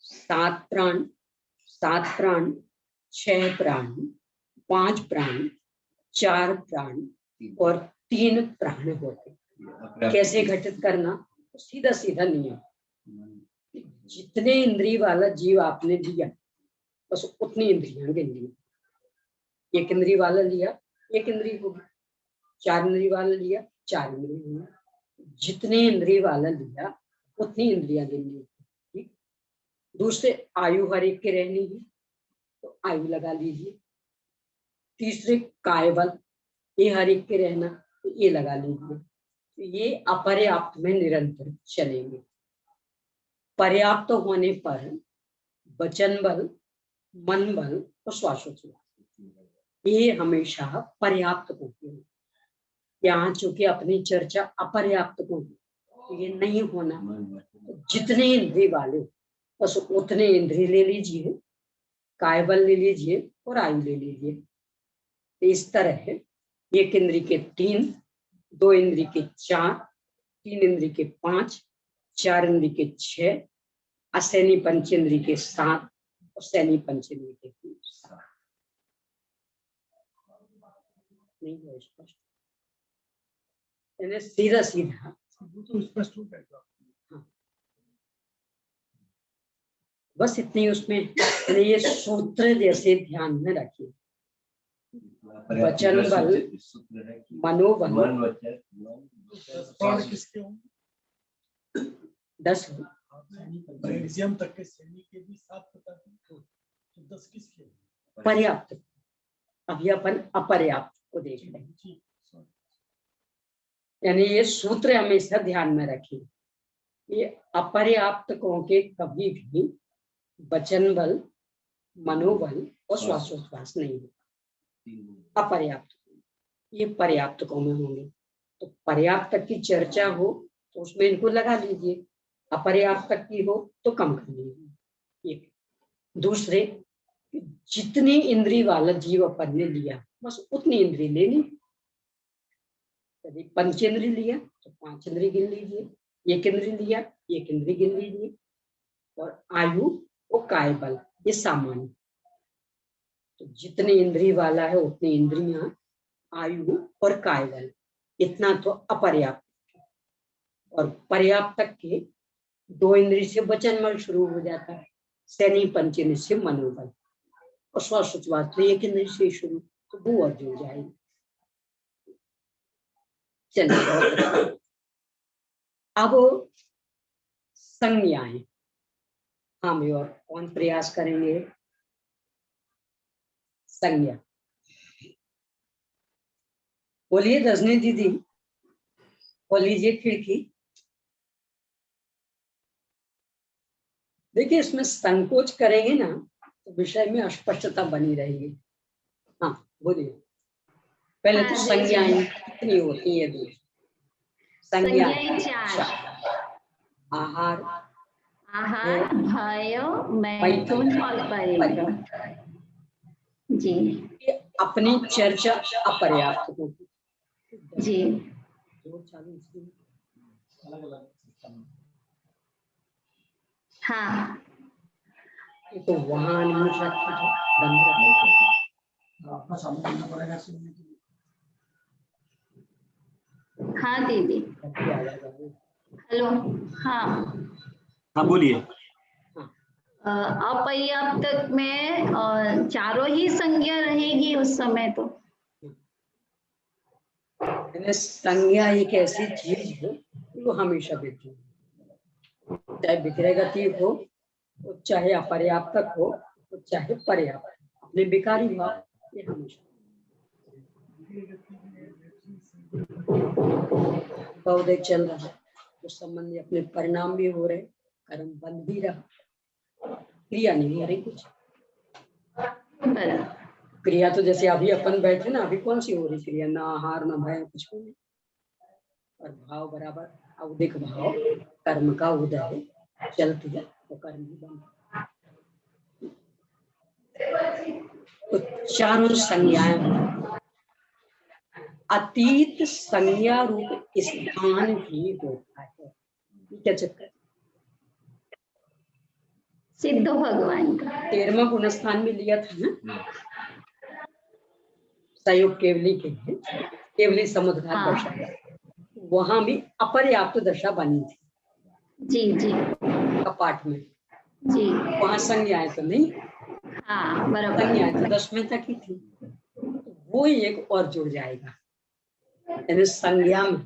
7 प्राण, 6 प्राण, 5 प्राण, 4 प्राण और 3 प्राण होते। कैसे घटित करना? सीधा सीधा नियम, जितने इंद्रिय वाला जीव आपने लिया बस उतनी इंद्रियां गिन ली। 1 इंद्रिय वाला लिया 1 इंद्रिय होगी, 4 इंद्रिय वाला लिया 4 इंद्रिय होगी, जितने इंद्रिय वाला लिया उतनी इंद्रियां गिन ली। ठीक। दूसरे आयु हर एक के रहनी है तो आयु लगा लीजिए। तीसरे काय बल, ये हर एक के रहना तो ये लगा लीजिए। तो ये अपर्याप्त में निरंतर चलेंगे। पर्याप्त होने पर वचन बल, मन बल और श्वासोच्छ्वास ये हमेशा पर्याप्त होते हैं। यहाँ चूंकि अपनी चर्चा अपर्याप्त होगी तो ये नहीं होना। तो जितने इंद्रिय वाले बस उतने इंद्रिय ले लीजिए, काय बल ले लीजिए और आयु ले लीजिए। तो इस तरह है 1 इंद्रिय के 3, 2 इंद्रिय के 4, 3 इंद्रिय के 5, 4 इंद्रिय के 6, असैनी पंचेंद्रिय के 7 और सैनी पंचेंद्रिय के 7। नहीं है स्पष्ट? सीधा सीधा तो स्पष्ट हो जाएगा। बस इतनी उसमें ये सूत्र जैसे ध्यान में रखिए। वचन बल, मनोबल, 10 मैक्सिमम तक के सैनिक के भी 7 बता दें तो 10 किसके? पर्याप्त। अभी अपन अपर्याप्त को देख रहे हैं। यानी ये सूत्र हमेशा ध्यान में रखिए। ये अपर्याप्त को के कभी भी वचन बल, मनोबल और श्वासोच्छ्वास नहीं होगा। अपर्याप्त, ये पर्याप्त को में होंगे। तो पर्याप्त तक की चर्चा हो तो उसमें इनको लगा लीजिए, अपर्याप्त तक की हो तो कम कर लीजिए। एक दूसरे, जितनी इंद्रिय वाला जीव अपन ने लिया बस उतनी इंद्रिय ले ली। यदि पंचेंद्रिय लिया तो 5 इंद्रिय गिन लीजिए, 1 इंद्रिय लिया 1 इंद्रिय गिन लीजिए। और आयु और काय बल ये सामान्य। तो जितने इंद्रिय वाला है उतनी इंद्रियां, आयु और काय बल, इतना तो अपर्याप्त। और पर्याप्त तक के 2 इंद्रिय से वचन बल शुरू हो जाता है, सैनी पंचेंद्रिय से मनोबल और श्वासोच्छ्वास तो 1 इंद्रिय से शुरू, तो वो और जुड़ जाएगी। चलिए अब संज्ञाएं हम और कौन प्रयास करेंगे? संज्ञा बोलिए रजनी दीदी, बोलिए खिड़की। देखिए इसमें संकोच करेंगे ना तो विषय में अस्पष्टता बनी रहेगी। हाँ बोलिए। पहले तो संज्ञाएं कितनी होती है? दो संज्ञाएं 4। आहार, आहार, भय, मैथुन और परिग्रह। जी अपनी चर्चा अपर्याप्त होगी। जी हाँ। तो वहां हाँ दीदी, हेलो। हाँ हाँ बोलिए। अपर्याप्त में चारों ही संज्ञा रहेगी उस समय तो। संज्ञा एक ऐसी चीज है वो हमेशा बिखरे, चाहे विक्रयगति हो, चाहे अपर्याप्तक हो, चाहे पर्याप्त, अपने विकारी भाव ये हमेशा पौधे चल रहा है, उस संबंधी अपने परिणाम भी हो रहे, कर्म बंद भी रहा, क्रिया नहीं हो रही कुछ। क्रिया तो जैसे अभी अपन बैठे ना, अभी कौन सी हो रही क्रिया? ना आहार ना भय, कुछ नहीं। और भाव बराबर औदिक भाव, कर्म का उदय चलती है तो कर्म भी बंद। तो चारों संज्ञाएं अतीत संज्ञा रूप स्थान भी होता है। क्या चक्कर? सिद्ध भगवान का 13वां गुण स्थान में लिया था ना, सहयोग केवली के लिए, केवली समुद्घात हाँ। दशा, वहां भी अपर्याप्त दशा बनी थी जी जी कपाट में। जी वहां संज्ञाएं तो नहीं, हाँ बराबर संज्ञाएं तो 10वें तक ही थी, वो एक और जुड़ जाएगा। यानी संज्ञा में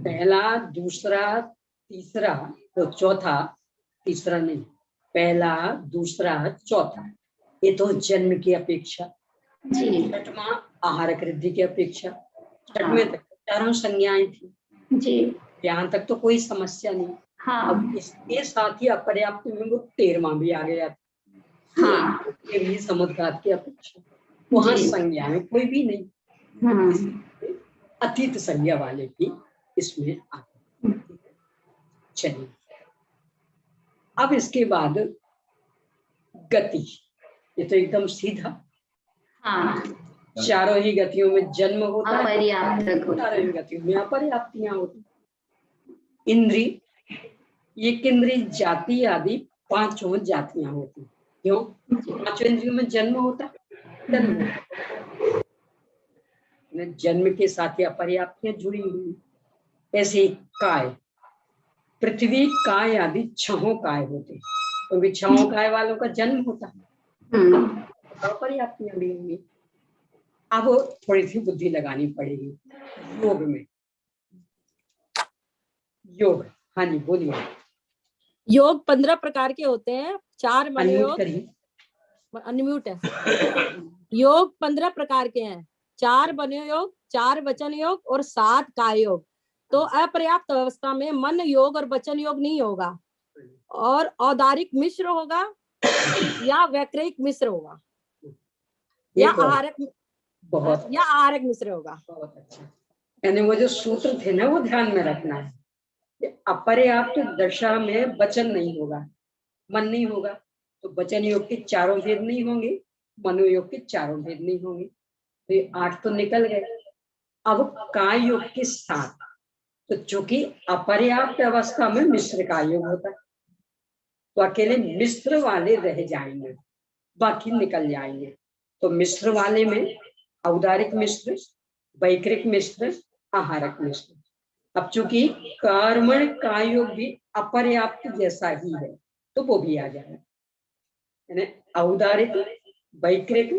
पहला, दूसरा, तीसरा, तो चौथा, तीसरा नहीं, पहला, दूसरा, चौथा, ये तो जन्म की अपेक्षा, जी छठवां आहारक रिद्धि की अपेक्षा, छठवें तक चारों संज्ञाएं थी, जी यहाँ तक तो कोई समस्या नहीं। हाँ अब इसके साथ ही अपर्याप्त में वो 13वां भी आ गया, हाँ केवली समुद्घात की अपेक्षा, वहां जी। संज्ञा में कोई भी नहीं, हम्म अतीत संज्ञा वाले भी इसमें आते। चलिए, अब इसके बाद गति, ये तो एकदम सीधा, हाँ चारों ही गतियों में जन्म होता है, अपर्याप्त चारों ही गतियों में अपर्याप्तियां होती। इंद्री, ये केंद्रीय जाति आदि 5 जातियां होती। क्यों? 5 इंद्रियों में जन्म होता है, जन्म के साथ ही अपर्याप्तियां जुड़ी हुई। ऐसे काय, पृथ्वी काय आदि 6 काय होते, क्योंकि 6 काय वालों का जन्म होता है, अपर्याप्तियां भी होंगी। अब थोड़ी सी बुद्धि लगानी पड़ेगी योग में। योग, हाँ जी बोलिए। योग 15 प्रकार के होते हैं। 4 अनम्यूट मनोयोग, करिए। अनम्यूट है। योग 15 प्रकार के हैं। 4 मनोयोग, 4 वचन योग और 7 काय योग। तो अपर्याप्त अवस्था में मन योग और वचन योग नहीं होगा, और औदारिक मिश्र होगा या वैक्रिक मिश्र होगा, या एक और, आहारक, बहुत या आहारक मिश्र होगा। बहुत अच्छा। यानी वो जो सूत्र थे ना, वो ध्यान में रखना है कि अपर्याप्त दशा में वचन नहीं होगा, मन नहीं होगा, तो वचन योग के 4 भेद नहीं होंगे, मनोयोग के 4 भेद नहीं होंगे, तो ये 8 तो निकल गए। अब काय योग के साथ, तो चूंकि अपर्याप्त अवस्था में मिश्र काय योग होता है, तो अकेले मिश्र वाले रह जाएंगे, बाकी निकल जाएंगे। तो मिश्र वाले में औदारिक मिश्र, वैक्रिक मिश्र, आहारक मिश्र। अब चूंकि कर्मण का योग भी अपर्याप्त जैसा ही है, तो वो भी आ जाएगा। यानी औदारिक, वैक्रिक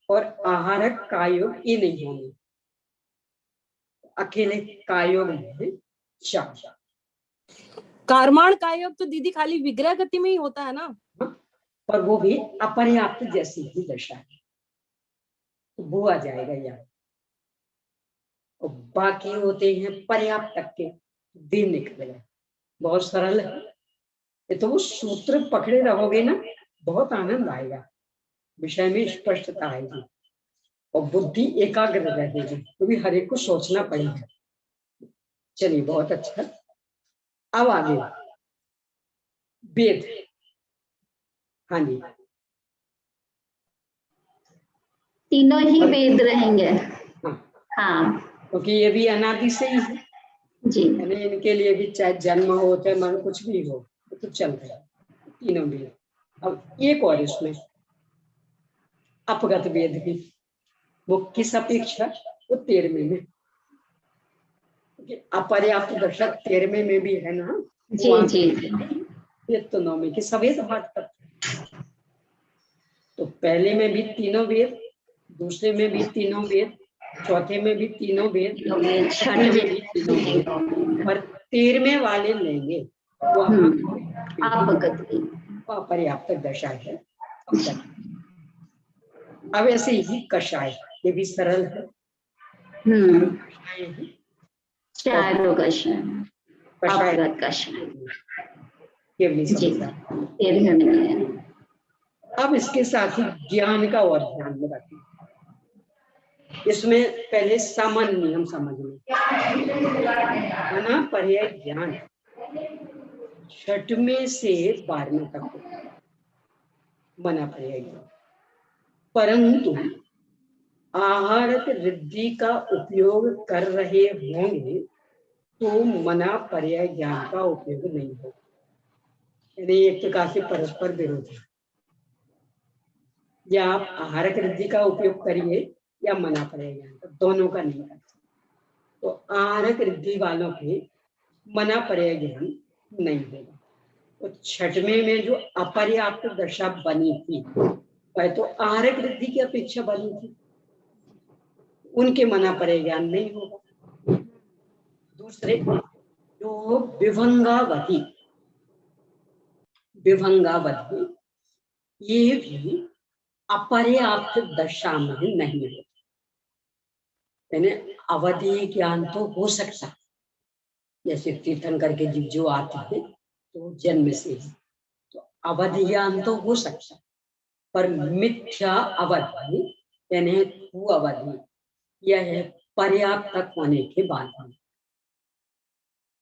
और आहारक का योग ये नहीं होंगे, अकेले का योग में 4। कर्मण का योग तो दीदी खाली विग्रह गति में ही होता है ना, पर वो भी अपर्याप्त जैसी ही दशा है, तो वो आ जाएगा यहाँ। और बाकी होते हैं पर्याप्त तक के, दिन निकल गए। बहुत सरल है ये, तो वो सूत्र पकड़े रहोगे ना, बहुत आनंद आएगा, विषय में स्पष्टता आएगी और बुद्धि एकाग्र रहेगी, तो भी हर एक को सोचना पड़ेगा। चलिए, बहुत अच्छा। अब आगे वेद, हाँ जी, तीनों ही वेद रहेंगे। हाँ, हाँ क्योंकि ये भी अनादि से ही है, जी यानी इनके लिए भी चाहे जन्म हो चाहे मन कुछ भी हो, तो चल रहा है तीनों वेद। अब एक और इसमें अपगत वेद भी, वो किस अपेक्षा, वो 13वें में, अपर्याप्त दशा 13वें में भी है ना। जी जी वेद तो 9वें के सवेद पाठ करते, तो पहले में भी तीनों वेद, दूसरे में भी तीनों वेद, चौथे में भी तीनों वेद, छठवें में भी तीनों वेद, पर 13वें वाले लेंगे वो अपर्याप्त दशा है। अब ऐसे ही कषाय, ये भी सरल है। चारों कषाय, कषाय अपगत कषाय केवली जी समझा। 13 में। अब इसके साथ ही ज्ञान का और ध्यान में रखें। इसमें पहले सामान्य नियम समझ लें, मना पर्याय ज्ञान 6वें से 12वें तक मना पर्याय ज्ञान, परंतु आहार रिद्धि का उपयोग कर रहे होंगे तो मना पर्याय ज्ञान का उपयोग नहीं होगा। यानी एक प्रकार से परस्पर विरोध है, या आप आहारक रिद्धि का उपयोग करिए या मना पर्याय ज्ञान का, दोनों का नहीं कर सकते। तो आहारक रिद्धि वालों के मना पर्याय ज्ञान नहीं होगा। तो छठवें में जो अपर्याप्त दशा बनी थी वह तो आहारक रिद्धि की अपेक्षा बनी थी, उनके मना पर्याय ज्ञान नहीं होगा। दूसरे जो विभंगावधि ये भी अपर्याप्त दशा में नहीं है। यानी अवधि ज्ञान तो हो सकता है, जैसे तीर्थंकर के जीव जो आते हैं तो जन्म से ही, तो अवधि ज्ञान तो हो सकता है, पर मिथ्या अवधि यानी अवधि यह पर्याप्त तक होने के बाद होने,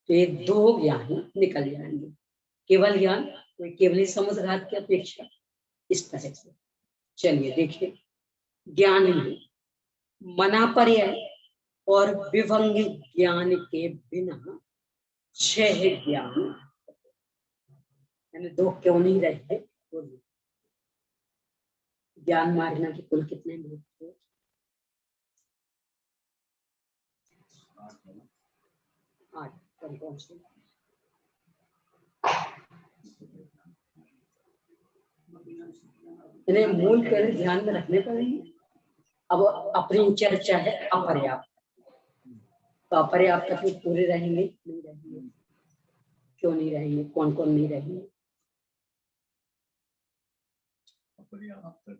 तो ये दो ज्ञान निकल जाएंगे। केवल ज्ञान कोई केवली समुद्रघात की अपेक्षा, इस तरह से। चलिए देखिए, ज्ञान में मना पर्याय और विभंग ज्ञान के बिना 6 ज्ञान, यानी 2 क्यों नहीं रहे? ज्ञान मार्गना के कुल कितने लोग थे? 8। कौन से? मूल कर ध्यान में रखने पड़ेंगे। अब अपनी चर्चा है अपर्याप्त, तो अपर्याप्त तक पूरे रहेंगे नहीं रहेंगे? क्यों नहीं रहेंगे? कौन कौन नहीं रहेंगे? अपर्याप्त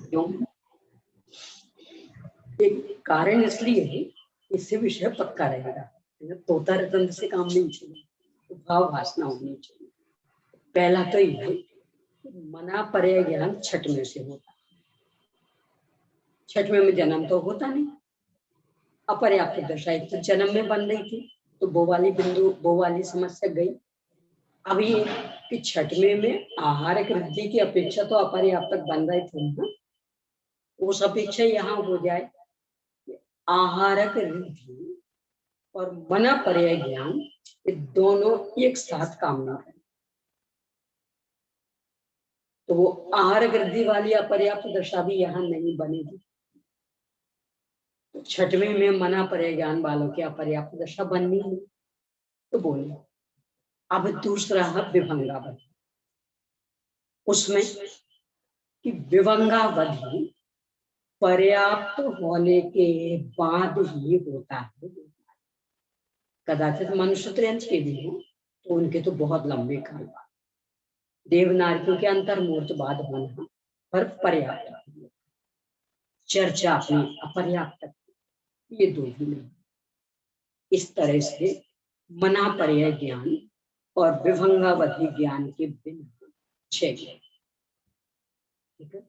क्यों? एक कारण इसलिए है, इससे विषय पक्का रहेगा। तोता रतन से काम नहीं चाहिए, तो भाव वासना होनी चाहिए। पहला तो ये मना पर्याय ज्ञान छठवें से होता, छठवें में जन्म तो होता नहीं। अपर्याप्त दशा एक तो जन्म में बन रही थी, तो वो वाली समस्या गई। अब ये कि छठवें में आहारक रिद्धि की अपेक्षा तो अपर्याप्त बन रहे थे ना, उस अपेक्षा यहाँ हो जाए आहारक रिद्धि और मना पर्याय ज्ञान, ये दोनों एक साथ काम नहीं करें, तो वो आहारक रिद्धि वाली अपर्याप्त दशा भी यहाँ नहीं बनेगी। तो छठवें में मना पर्याय ज्ञान वालों की अपर्याप्त दशा बननी है, तो बोले। अब दूसरा है विभंगावधि, उसमें कि विभंगावधि पर्याप्त होने के बाद ही होता है। कदाचित मनुष्य त्रयंश के भी हो तो उनके तो बहुत लंबे काल बाद, देवनारियों के अंतर्मूर्त बाद होना पर पर्याप्त चर्चा अपनी अपर्याप्त, ये दो ही नहीं। इस तरह से मना पर्याय ज्ञान और विभंगावधि ज्ञान के बिना 6 ज्ञान। ठीक है,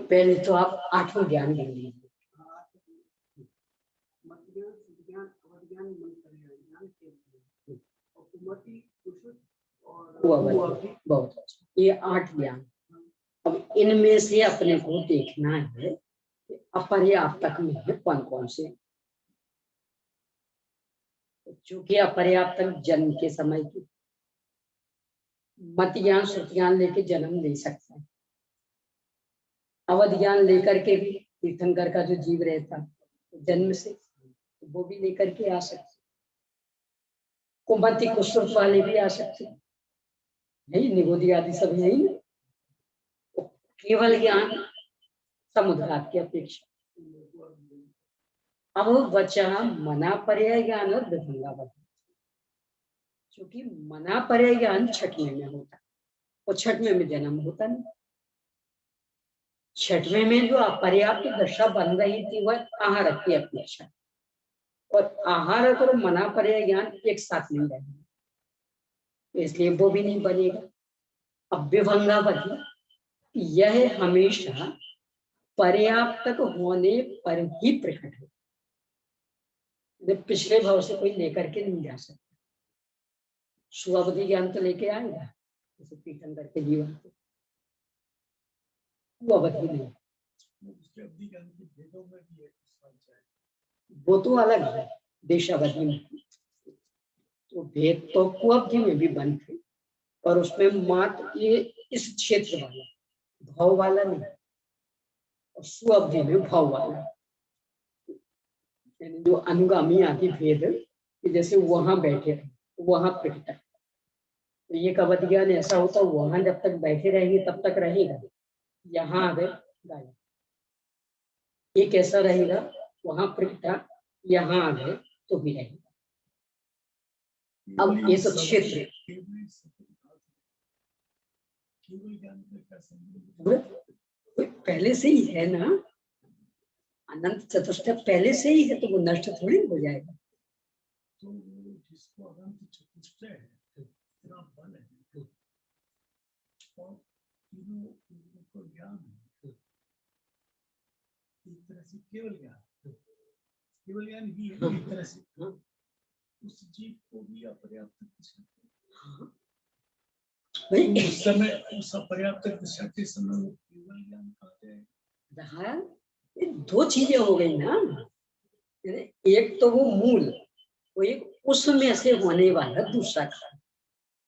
पहले तो आप 8वां ज्ञान गिन लीजिए। बहुत अच्छा, ये 8 ज्ञान। अब इनमें से अपने को देखना है अपर्याप्तक में है कौन कौन से। चूंकि अपर्याप्तक जन्म के समय की मत ज्ञान श्रुति ज्ञान लेके जन्म ले सकता है, अवध ज्ञान लेकर के भी तीर्थंकर का जो जीव रहता जन्म से, तो वो भी लेकर के आ सकते, कुमति कुश्रुत वाले भी आ सकते, नहीं निगोदी आदि सब यही ना। केवल ज्ञान समुद्रात की अपेक्षा। अब बचा मना पर्याय ज्ञान और विभंगावधि। क्योंकि मना पर्याय ज्ञान छठवें में होता और छठवें में जन्म होता नहीं। छठवें में जो अपर्याप्त दशा बन रही थी वह आहारक की अपेक्षा, और आहारक और मना पर्याय ज्ञान एक साथ नहीं रहेंगे, इसलिए वो भी नहीं बनेगा। अब विभंगावधि यह हमेशा पर्याप्तक होने पर ही प्रकट है, पिछले भाव से कोई लेकर के नहीं जा सकता। सुअवधि ज्ञान तो लेके आएगा जैसे पीठन करके जीवन को, वो अवधि नहीं, उसके अवधि ज्ञान के भेदों में भी है वो तो अलग है देशावधि में। तो भेद तो कुअवधि में भी बनते, और उसमें मात्र ये इस क्षेत्र वाला भाव वाला नहीं, और सुअवधि में भाव वाला, यानी जो अनुगामी आदि भेद जैसे वहां बैठे वहां प्रकट है। तो ये अवधि ज्ञान ऐसा होता है वहां जब तक बैठे रहेंगे तब तक रहेगा, यहाँ आ गए गायब। ये कैसा रहेगा, वहां प्रकटा यहाँ आ गए तो भी रहेगा। अब ये तो क्षेत्र केवल ज्ञान का क्या संबंध? पहले से ही है ना, अनंत चतुष्ट पहले से ही है, तो वो नष्ट थोड़ी हो जाएगा। तो वो जिसको अनंत चतुष्ट है इतना बल है और तीनों को ज्ञान है, एक तरह से केवल ज्ञान ही है एक तरह से, उस जीव को भी अपर्याप्त उस समय उस अपर्याप्त दिशा के समय वो केवल ज्ञान कहते हैं। ये दो चीजें हो गई ना, एक तो वो मूल, वो एक उसमें से होने वाला दूसरा कारण।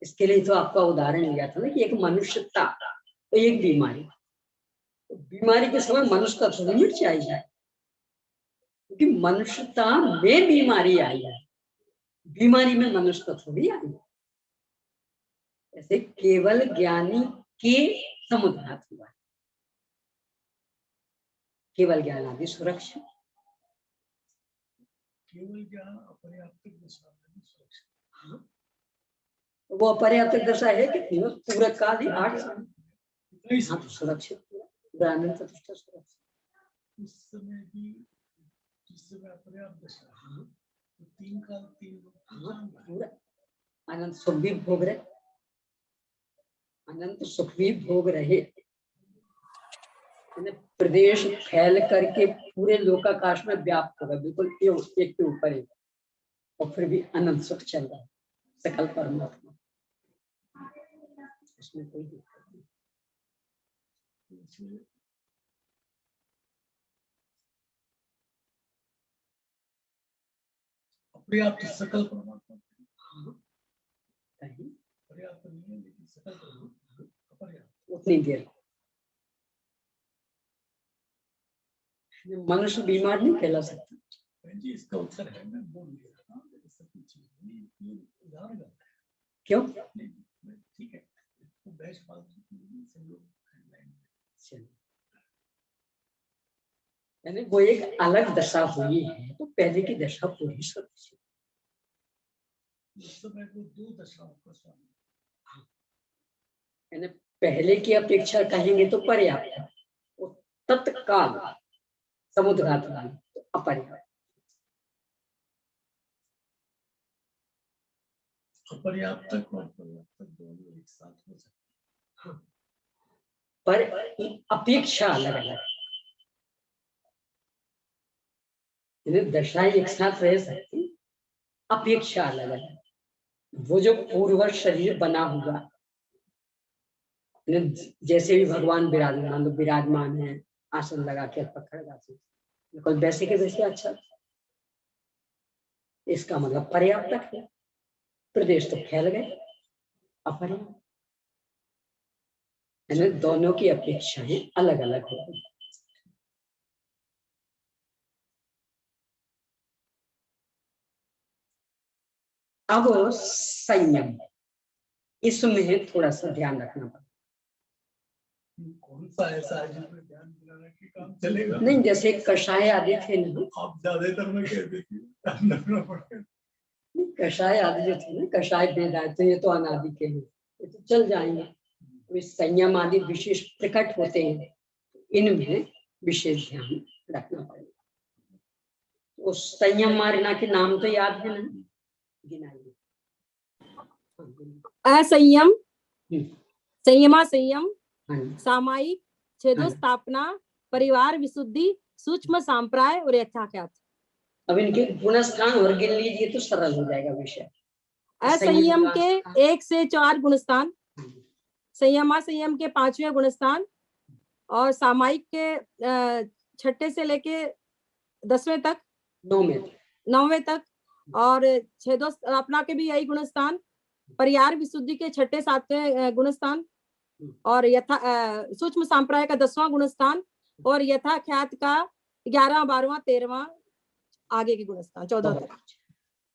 इसके लिए तो आपका उदाहरण लिया था ना कि एक मनुष्यता तो एक बीमारी, तो बीमारी के समय मनुष्य का थोड़ी मिट जाएगा, क्योंकि मनुष्यता में बीमारी आई है, बीमारी में मनुष्य का थोड़ी आई है। ऐसे केवल ज्ञानी के समुद्रात हुआ, केवल ज्ञान आदि सुरक्षित, केवल ज्ञान अपर्याप्त दशा में सुरक्षित। हाँ, वो अपर्याप्त दशा है कि पूरा काल ही 8 साल तो सुरक्षित, ग्रामीण चतुष्ट सुरक्षित। उस समय भी जिस समय अपर्याप्त दशा तो 3 काल 3 पूरा अनंत सुख भी भोग रहे, अनंत सुख भी भोग रहे, प्रदेश फैल करके पूरे लोकाकाश में व्याप्त होगा, बिल्कुल एक के ऊपर एक, और फिर भी अनंत सुख चल रहा है सकल परमात्मा, उसमें कोई दिक्कत नहीं। अपर्याप्त सकल परमात्मा कहीं पर्याप्त नहीं है, लेकिन सकल परमात्मा अपर्याप्त उतनी देर मनुष्य बीमार नहीं फैला सकता। जी इसका उत्तर है, मैं बोल दिया उदाहरण है। क्यों? ठीक है, तो बैच फालतू यानी वो एक अलग दशा हुई है, तो पहले की दशा पूरी सुरक्षित, उस समय वो 2 दशाओं का स्वामी, यानी पहले की अपेक्षा कहेंगे तो पर्याप्त, तत्काल समुद्रात तो अपर्याप्त। अपर्याप्त और पर्याप्त दोनों एक साथ हो सकते हैं, पर अपेक्षा अलग अलग, दशाएं एक साथ रह सकती, अपेक्षा अलग अलग। वो जो पूर्व शरीर बना हुआ, जैसे भी भगवान विराजमान है, आसन लगा के खड़गा से, बिल्कुल वैसे के वैसे अच्छा, इसका मतलब पर्याप्त है, प्रदेश तो फैल गए अपर्याप्त, दोनों की अपेक्षाएं अलग अलग हो गई। अब संयम, इसमें थोड़ा सा ध्यान रखना पड़ेगा। कौन सा ऐसा है जिसमें ध्यान दिलाने के काम चलेगा? नहीं, जैसे कषाय आदि थे ना, आप ज्यादातर में कह देती ध्यान रखना पड़ेगा। कषाय आदि जो थे ना, कषाय वेद ये तो अनादि के हैं, ये तो चल जाएंगे। तो संयम आदि विशेष प्रकट होते हैं, इनमें विशेष ध्यान रखना पड़ेगा। तो संयम मारना के नाम तो याद है ना, गिनाइए। असंयम, संयमा संयम, हाँ जी, सामायिक, छेदो स्थापना, परिवार विशुद्धि, सूक्ष्म सांप्राय और यथाख्यात। अब इनके गुणस्थान और गिन लीजिए तो सरल हो जाएगा विषय। असंयम का- के 1 से 4 गुणस्थान, संयमा संयम के 5वें गुणस्थान और सामायिक के 6 से लेके 10वें तक, 9वें तक, और छेदो स्थापना के भी यही गुणस्थान, परिहार विशुद्धि के 6, 7वें गुणस्थान और सूक्ष्म सांप्राय का 10वां गुणस्थान और यथाख्यात का 11, 12, 13 आगे के गुणस्थान 14 तक।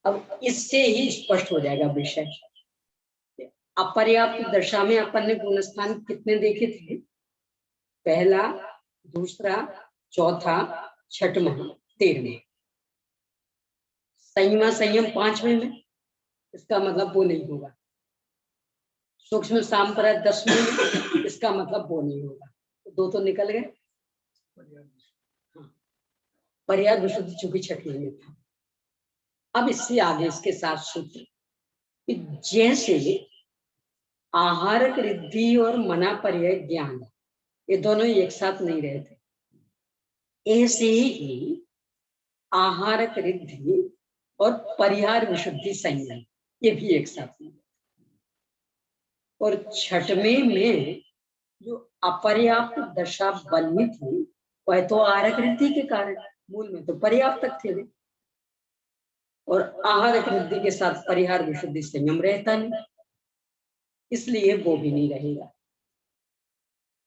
अब इससे ही स्पष्ट हो जाएगा विषय। अपर्याप्त दशा में अपन ने गुणस्थान कितने देखे थे? पहला, दूसरा, चौथा, छठवां, 13वां। संयमा संयम 5वें में, इसका मतलब वो नहीं होगा। सूक्ष्म सांप्राय 10वें में, इसका मतलब वो नहीं होगा। दो तो निकल गए। पर्याय विशुद्धि चूंकि 6वें में था। अब इससे आगे इसके साथ सूत्र कि जैसे आहारक रिद्धि और मना पर्याय ज्ञान, ये दोनों एक साथ नहीं रहे थे, ऐसे ही आहारक रिद्धि और परिहार विशुद्धि संयम ये भी एक साथ नहीं। और 6वें में जो अपर्याप्त दशा बनी थी वह तो आहारक रिद्धि के कारण, मूल में तो पर्याप्त तक थे वे, और आहारक रिद्धि के साथ परिहार विशुद्धि संयम रहता नहीं, इसलिए वो भी नहीं रहेगा।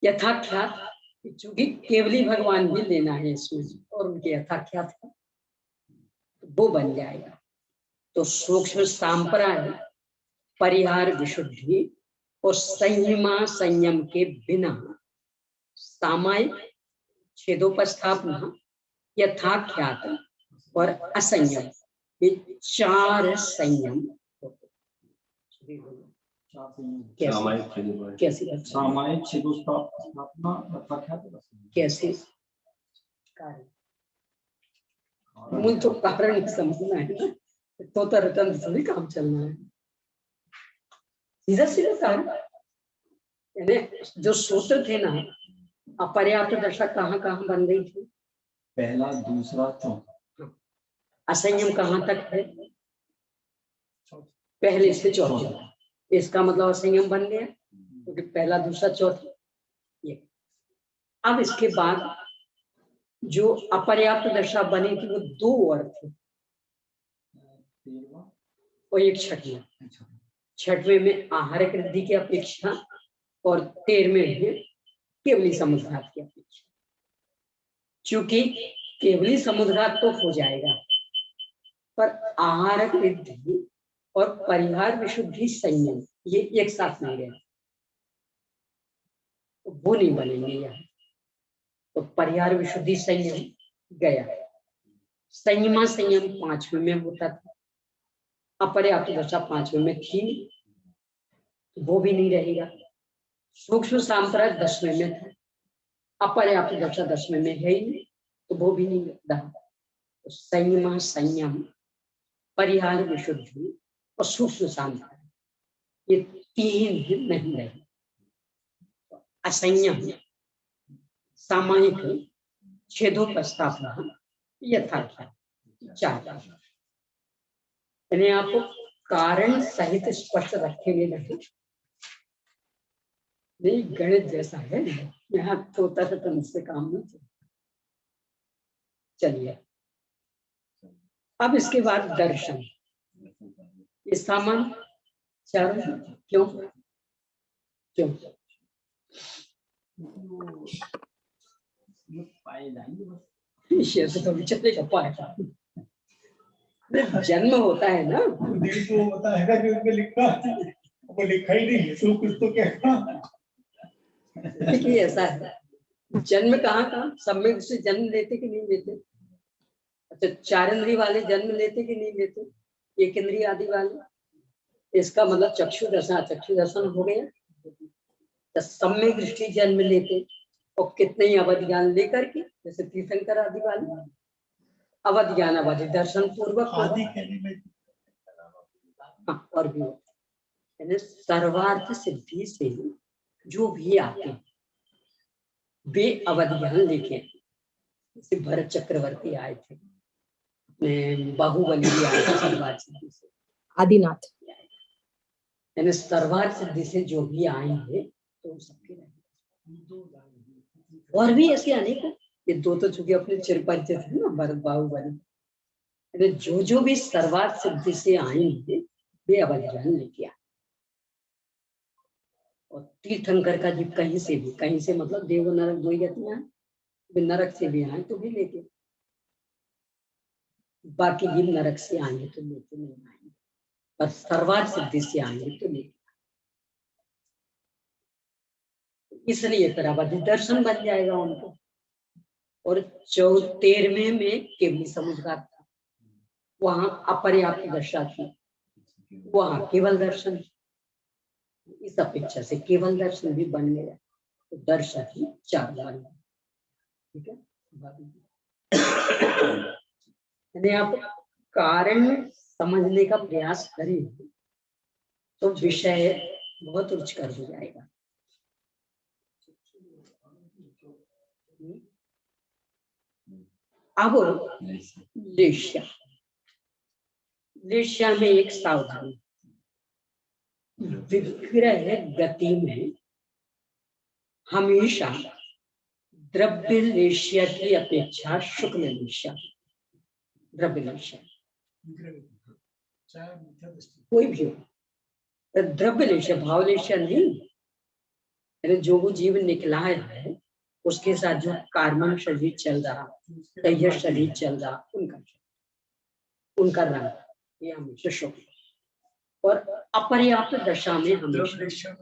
यथाख्यात, चूंकि केवली भगवान भी लेना है इसमें और उनके यथाख्यात वो बन जाएगा। तो सूक्ष्म सांप्राय, परिहार विशुद्धि और संयमा संयम के बिना सामायिक, छेदोपस्थापना, यथाख्यात और असंयम, ये 4 संयम कैसे सामायिक, छेदो स्थापना, यथाख्यात, कैसे कारण, मूल तो कारण समझना है ना, तो रटन थोड़ी काम चलना है। सीधा सीधा कारण, यानी जो सूत्र थे ना, अपर्याप्त दशा कहाँ कहाँ बन रही थी? पहला, दूसरा, चौथा। असंयम कहाँ तक है? पहले से चौथा। इसका मतलब असंयम बन गया, क्योंकि पहला, दूसरा, चौथा ये। अब इसके बाद जो अपर्याप्त दशा बनी थी वो 2 और थे, और एक 6वां। 6वें में आहारक रिद्धि की अपेक्षा और 13वें में केवली समुद्घात की अपेक्षा। चूंकि केवली समुद्घात तो हो जाएगा, पर आहारक रिद्धि और परिहार विशुद्धि संयम ये एक साथ नहीं रहे, तो वो नहीं बनेंगे यहाँ। तो परिहार विशुद्धि संयम गया। संयमा संयम 5वें में होता था, अपर्याप्त दशा 5वें में थी, वो भी नहीं रहेगा। सूक्ष्म सांप्राय 10वें में था, अपर्याप्त दशा 10वें में है ही, तो वो भी नहीं रहा। तो संयमा संयम, परिहार विशुद्धि और सूक्ष्म सांप्राय ये 3 नहीं रहे। असंयम, सामायिक, छेदोपस्थापना, यथाख्यात, 4। यानी आपको कारण सहित स्पष्ट रखेंगे नहीं, गणित जैसा है यहाँ, तो तरह से काम नहीं चलता। चलिए, अब इसके बाद दर्शन, ये सामान्य 4 क्यों क्यों पाए जाएंगे बस, तो चलेगा पाएगा। जन्म होता है ना, दिल को होता है कि उसमें लिखा है, वो लिखा ही नहीं है, तो कुछ तो क्या। देखिए ऐसा है, जन्म कहाँ सम्यक से जन्म लेते कि नहीं लेते? अच्छा, 4 इंद्रिय वाले जन्म लेते कि नहीं लेते? 1 इंद्रिय आदि वाले, इसका मतलब चक्षु दर्शन हो गया। तो सम्यक दृष्टि जन्म लेते और कितने ही अवधि ज्ञान लेकर के, जैसे तीर्थंकर आदि वाले अवधि ज्ञान अवधि दर्शन पूर्वक आदि कहने में और भी सर्वार्थ सिद्धि से जो भी आते हैं वे अवधियान लेके, जैसे भरत चक्रवर्ती आए थे, बाहुबली भी आए थे सर्वार्थ सिद्धि से, आदिनाथ। यानी सर्वार्थ सिद्धि से जो भी आएंगे तो सबके रहेंगे। और भी ऐसे अनेक, ये दो तो चूंकि अपने चिरपरिचित थे ना, भरत बाहुबली, जो भी सर्वार्थ सिद्धि से आएंगे वे अवधियान लेके आए। और तीर्थंकर का जीव कहीं से मतलब देव नरक दो ही गतियां, नरक से भी आए तो भी लेके, बाकी जीव नरक से आएंगे तो लेके नहीं आएंगे, और सर्वार्थ सिद्धि से आएंगे तो लेके। इसलिए फिर अवधि दर्शन बन जाएगा उनको। और 13वें में केवली समुद्र था, वहां अपर्याप्त दशा थी, वहां केवल दर्शन। इस अपेक्षा से केवल दर्शन भी बन गया, तो दर्शन ही 4 बन गया। ठीक है, यदि आप कारण समझने का प्रयास करें तो विषय बहुत रुचिकर हो जाएगा। अब लेश्या में एक सावधानी, विग्रह गति में हमेशा द्रव्य लेश्या की अपेक्षा शुक्ल लेश्या, द्रव्य लेश्या कोई भी हो, द्रव्य लेश्या भाव लेश्या नहीं। जो वो जीव निकला है उसके साथ जो कार्बन शरीर चल रहा, तैय्य शरीर चल रहा, उनका रंग ये हमेशा शुक्ल, और अपर्याप्त दशा में हमेशा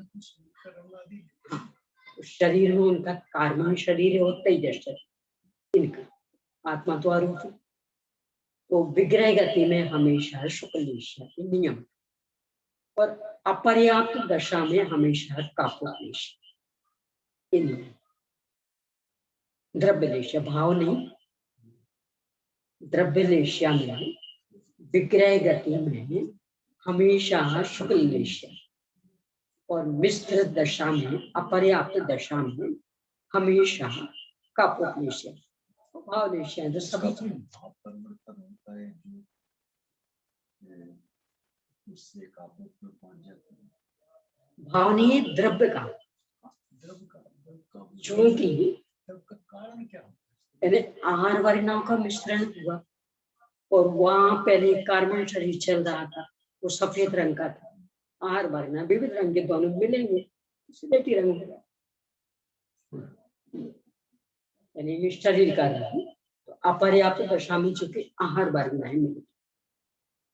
शरीर में उनका कार्बन शरीर है और तैय्य शरीर, इनका आत्मा तो आरूप है। तो विग्रह गति में हमेशा शुक्ल लेश्या के नियम, और अपर्याप्त दशा में हमेशा कापुरुष लेश्या, द्रव्य लेश्या भाव नहीं, द्रव्य लेश्या में विग्रह गति में हमेशा शुक्ल लेश्या, और मिश्र दशा में अपर्याप्त दशा में हमेशा कापुरुष लेश्या, भाव लेश्या। जो सभी भाव परिवर्तन होता है जो उससे कापुरुष में पहुंच जाता है, भाव नहीं है द्रव्य का, चूंकि का कारण क्या होता यानी आहार वर्णों का मिश्रण हुआ, और वहां पहले कार्बन शरीर चल रहा था, वो सफेद रंग का था। आहार वर्ण विविध रंग के दोनों मिलेंगे, स्लेटी रंग होगा, यानी ये शरीर का रंग। तो अपर्याप्त दशा में चूंकि आहार वर्ण है मिले,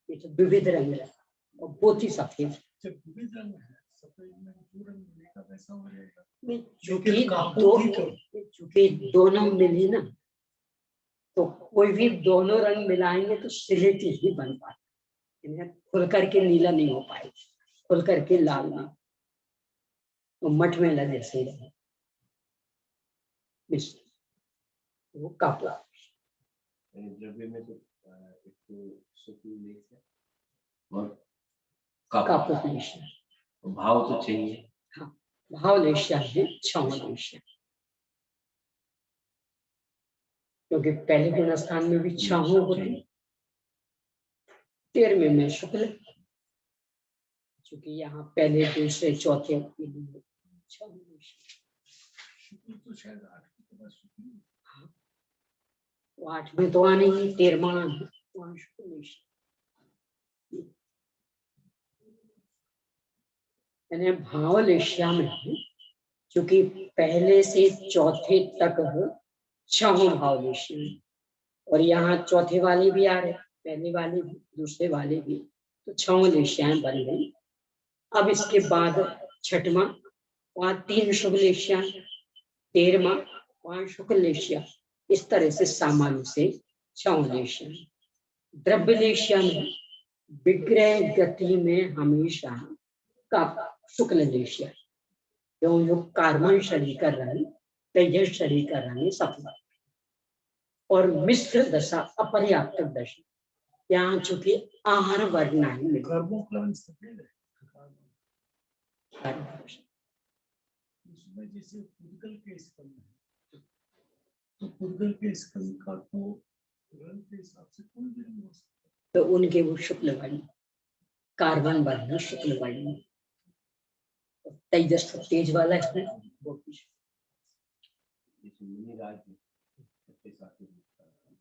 ये तो विविध रंग है और बहुत ही सफेद। है? विविध रंग है, सफेद में जो रंग मिलेगा वैसा हो जाएगा। चूंकि दोनों मिली ना, तो कोई भी दोनों रंग मिलाएंगे तो सिलेटी ही बन पाए, खुल करके नीला नहीं हो पाए, खुल करके लाल नहीं, तो मठ में लगे से रहे वो कापुरुष। द्रव्य में तो एक तो शुक्ल लेश्या और कापुरुष लेश्या, भाव तो चाहिए। हाँ, भाव लेश्या है क्षम लेश्या, क्योंकि पहले गुण स्थान में भी छाहों होती, 13वें में शुक्ल, क्योंकि यहाँ पहले दूसरे चौथे के लिए शुक्ल तो शायद 8 के बाद शुक्ल, हाँ, तो 8 में तो आने ही 13वां वहां शुक्ल लेश्या, यानी भाव लेश्या में क्योंकि पहले से चौथे तक छह भाव लेश्या, और यहाँ चौथे वाले भी आ रहे, पहले वाले भी दूसरे वाले भी, तो 6 लेश्याएं बन गई। अब इसके बाद 6वां, वहां 3 शुभ लेश्या, 13वां वहां शुक्ल लेश्या, इस तरह से सामान्य से 6 लेश्या। द्रव्य लेश्या में विग्रह गति में हमेशा का शुक्ल लेश्या, जो कार्बन शरीर का रंग, तैय्य शरीर का रंग सफेद, और मिश्र दशा अपर्याप्त दशा, यहाँ चूंकि आहार वर्ण नहीं, उसमें जैसे पुद्गल के स्कंद है, तो पुद्गल के स्कंद का तो रंग के हिसाब से कोई भी नहीं हो सकता। तो उनके वो शुक्ल वर्ण, कार्बन वर्ण शुक्ल वर्ण, तेजस तो तेज वाला इसमें वो कुछ मुनिराज सबके सातवें स्थान,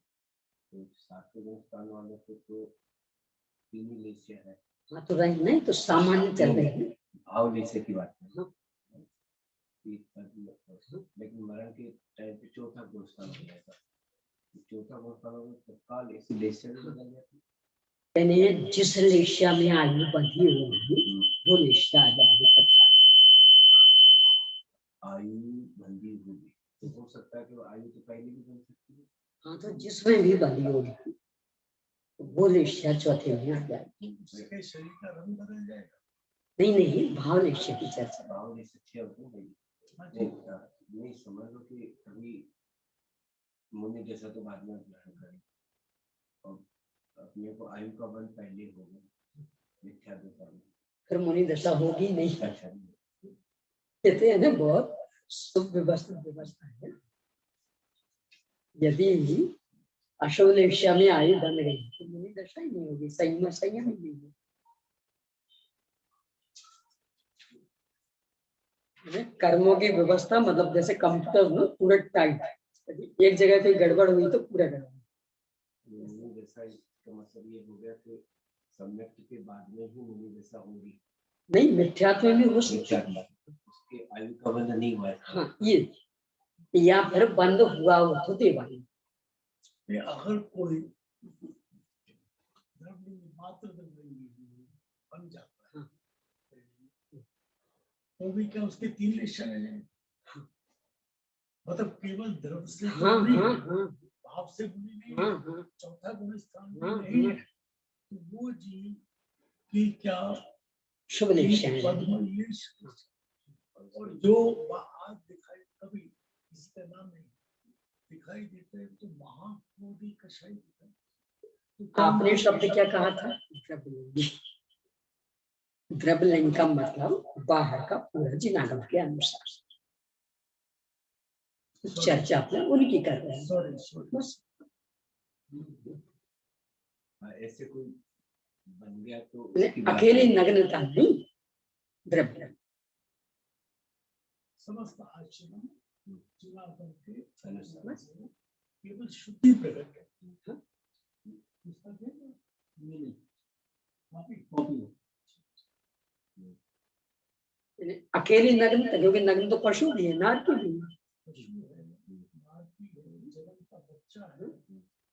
तो सातवें स्थान वाले को तो तीन ही लेशिया है। हाँ तो रही नहीं तो सामान्य चल रही है। भाव लेशिया की बात है। हाँ। लेकिन मरण के टाइम पे चौथा गोस्थान हो गया था, चौथा गोस्थान हो गया तत्काल ऐसी लेशिया भी बदल जाती। यानी जिस लेशिया में आयु बंधी होगी वो लेशिया आ जाएगी तत्काल। आयु बंधी होगी तो हो सकता है कि वो आयु तो पहले भी बन सकती है। हाँ तो जिसमें भी बंधी होगी वो लेशिया चौथे में आ जाएगी। उसके शरीर का रंग बदल जाएगा। नहीं भाव लेशिया की चर्चा। भाव लेशिया हो गई। हाँ जी। नहीं समझ लो कि कभी मुनि जैसा तो बाद में ग्रहण करें और अपने को आयु का बंध पहले हो गया मिथ्या दशा में, फिर मुनि दशा होगी नहीं। अच्छा कहते हैं ना बहुत व्यवस्था है। यदि अशुभ लेशिया में आयु बन गई तो मुनि दशा ही नहीं होगी, संयम ही नहीं होगी। कर्मों की व्यवस्था मतलब जैसे कंप्यूटर में पूरा टाइट, एक जगह पे गड़बड़ हुई तो पूरा गड़बड़। जैसा इसका मतलब ये हो गया कि सम्यक के बाद में ही मुनि दशा होगी। नहीं मिथ्यात्व में हो सकता है, उसके आयु का बंध नहीं हुआ है। हाँ ये या फिर बंद हुआ हो तो देवाली। अगर कोई मात्र बन जाता है तो भी क्या उसके तीन लेशिया है? मतलब केवल द्रव्य से हाँ नहीं हाँ है, हाँ भाव से गुणी नहीं हाँ है, हाँ चौथा गुण स्थान हाँ, नहीं हाँ। है। तो वो जीव की क्या शुभ लेशिया है। और जो आज दिखाई कभी इसका नाम नहीं दिखाई देता है तो महाबोधि कषाय दिखाई। तो आपने शब्द क्या कहा था? द्रव्यलिंगी। द्रव्यलिंग का मतलब बाहर का पूरा जिनागम के अनुसार। चर्चा अपने उनकी कर रहे हैं। बस ऐसे कोई बन गया तो अकेले नग्नता नहीं, द्रव्य समस्त आचरण जिनागम के अनुसार केवल शुद्धि प्रकट है। अकेली नग्न, क्योंकि नग्न तो पशु भी है, नार की भी है। जगत का बच्चा है,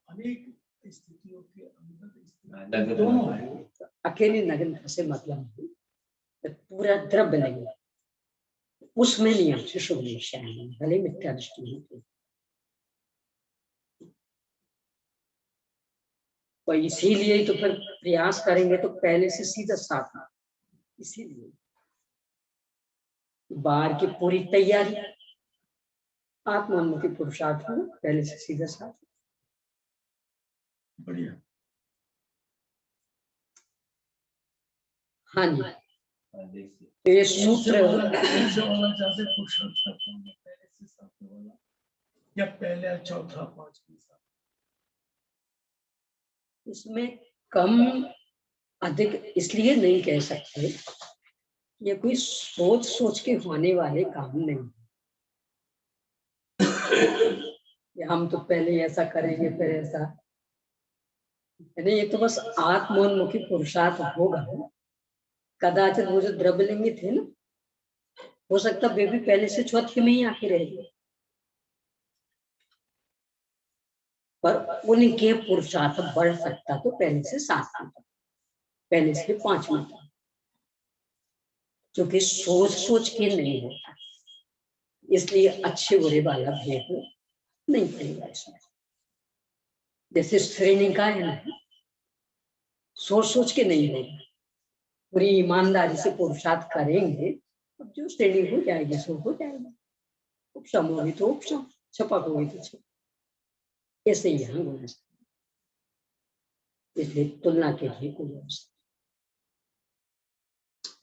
अनेक स्थितियों के अंदर दोनों है। अकेली नग्न से मतलब पूरा द्रव्य नहीं, उसमें नियम से शुभ लेशिया है, भले मिथ्या दृष्टि होती। तो इसीलिए तो फिर प्रयास करेंगे तो पहले से सीधा साथ, इसीलिए बाहर की पूरी तैयारी आत्मोन्मुखी पुरुषार्थ में पहले से सीधा साथ। बढ़िया। हाँ जी, ये सूत्र ज्यादा पुरुषार्थ करता हूँ, पहले से साथ वाला या पहले चौथा पांचवा साथ? इसमें कम अधिक इसलिए नहीं कह सकते, ये कोई सोच सोच के होने वाले काम नहीं। हम तो पहले ऐसा करेंगे फिर ऐसा, ये तो बस आत्मोन्मुखी पुरुषार्थ होगा। कदाचित वो जो द्रव्यलिंगी थे ना, हो सकता वे भी पहले से चौथे में ही आके रहेंगे, पर उनके पुरुषार्थ बढ़ सकता तो पहले से 7 पहले से 5 था, क्योंकि सोच सोच के नहीं होता, इसलिए अच्छे बुरे वाला भेद नहीं पड़ेगा इसमें। जैसे श्रेणी का है ना, सोच सोच के नहीं होगा, पूरी ईमानदारी से पुरुषार्थ करेंगे, अब जो श्रेणी हो जाएगी सो हो जाएगा। उपशम होगी तो उपशम, छपक होगी तो छपक, ऐसे ही यहाँ व्यवस्था, इसलिए तुलना के लिए कोई व्यवस्था।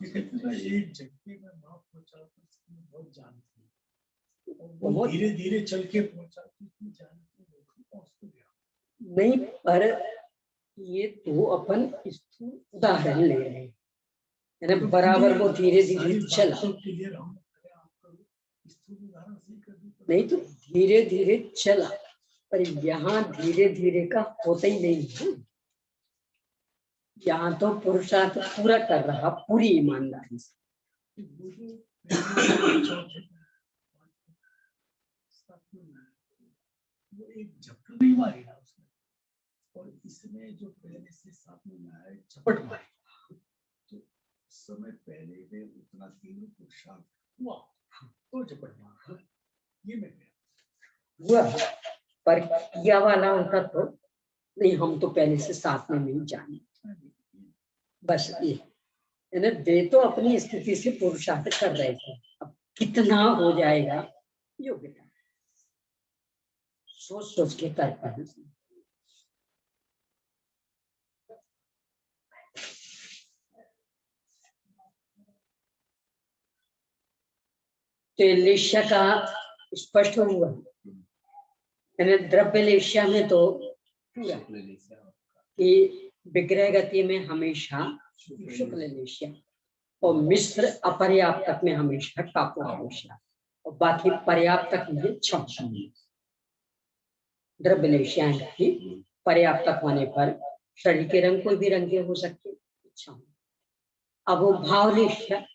एक जगह में माफ हो जाता बहुत जानती है और वो धीरे धीरे चल के पहुंचा तो इसमें जानती पहुंच तो गया नहीं, पर ये तो अपन स्थूल उदाहरण ले रहे हैं, यानी बराबर वो धीरे धीरे चला, क्लियर हम स्थूल उदाहरण से कर दी नहीं तो धीरे धीरे चला, पर यहाँ धीरे धीरे का होता ही नहीं है। यहाँ तो पुरुषार्थ पूरा कर रहा पूरी ईमानदारी से। वो एक झपट नहीं मारेगा उसने, और इसमें जो पहले से साथ में आया झपट मारेगा, तो उस समय पहले में उतना तीव्र पुरुषार्थ हुआ तो झपट मारा, ये मैं हुआ, पर किया वाला होता तो नहीं, हम तो पहले से साथ में नहीं जाने, बस ये यानी वे तो अपनी स्थिति से पुरुषार्थ कर रहे थे, अब कितना हो जाएगा योग्यता सोच सोच के कर पाए। तो लेश्या का स्पष्ट हुआ, यानी द्रव्य लेश्या में तो पूरा कि विग्रह गति में हमेशा शुक्ल लेश्या और मिश्र अपर्याप्तक में हमेशा कापोत लेश्या और बाकी पर्याप्तक में क्षम। द्रव्य लेश्या की पर्याप्तक होने पर शरीर के रंग कोई भी रंग के हो सकते क्षम। अब वो भाव लेश्या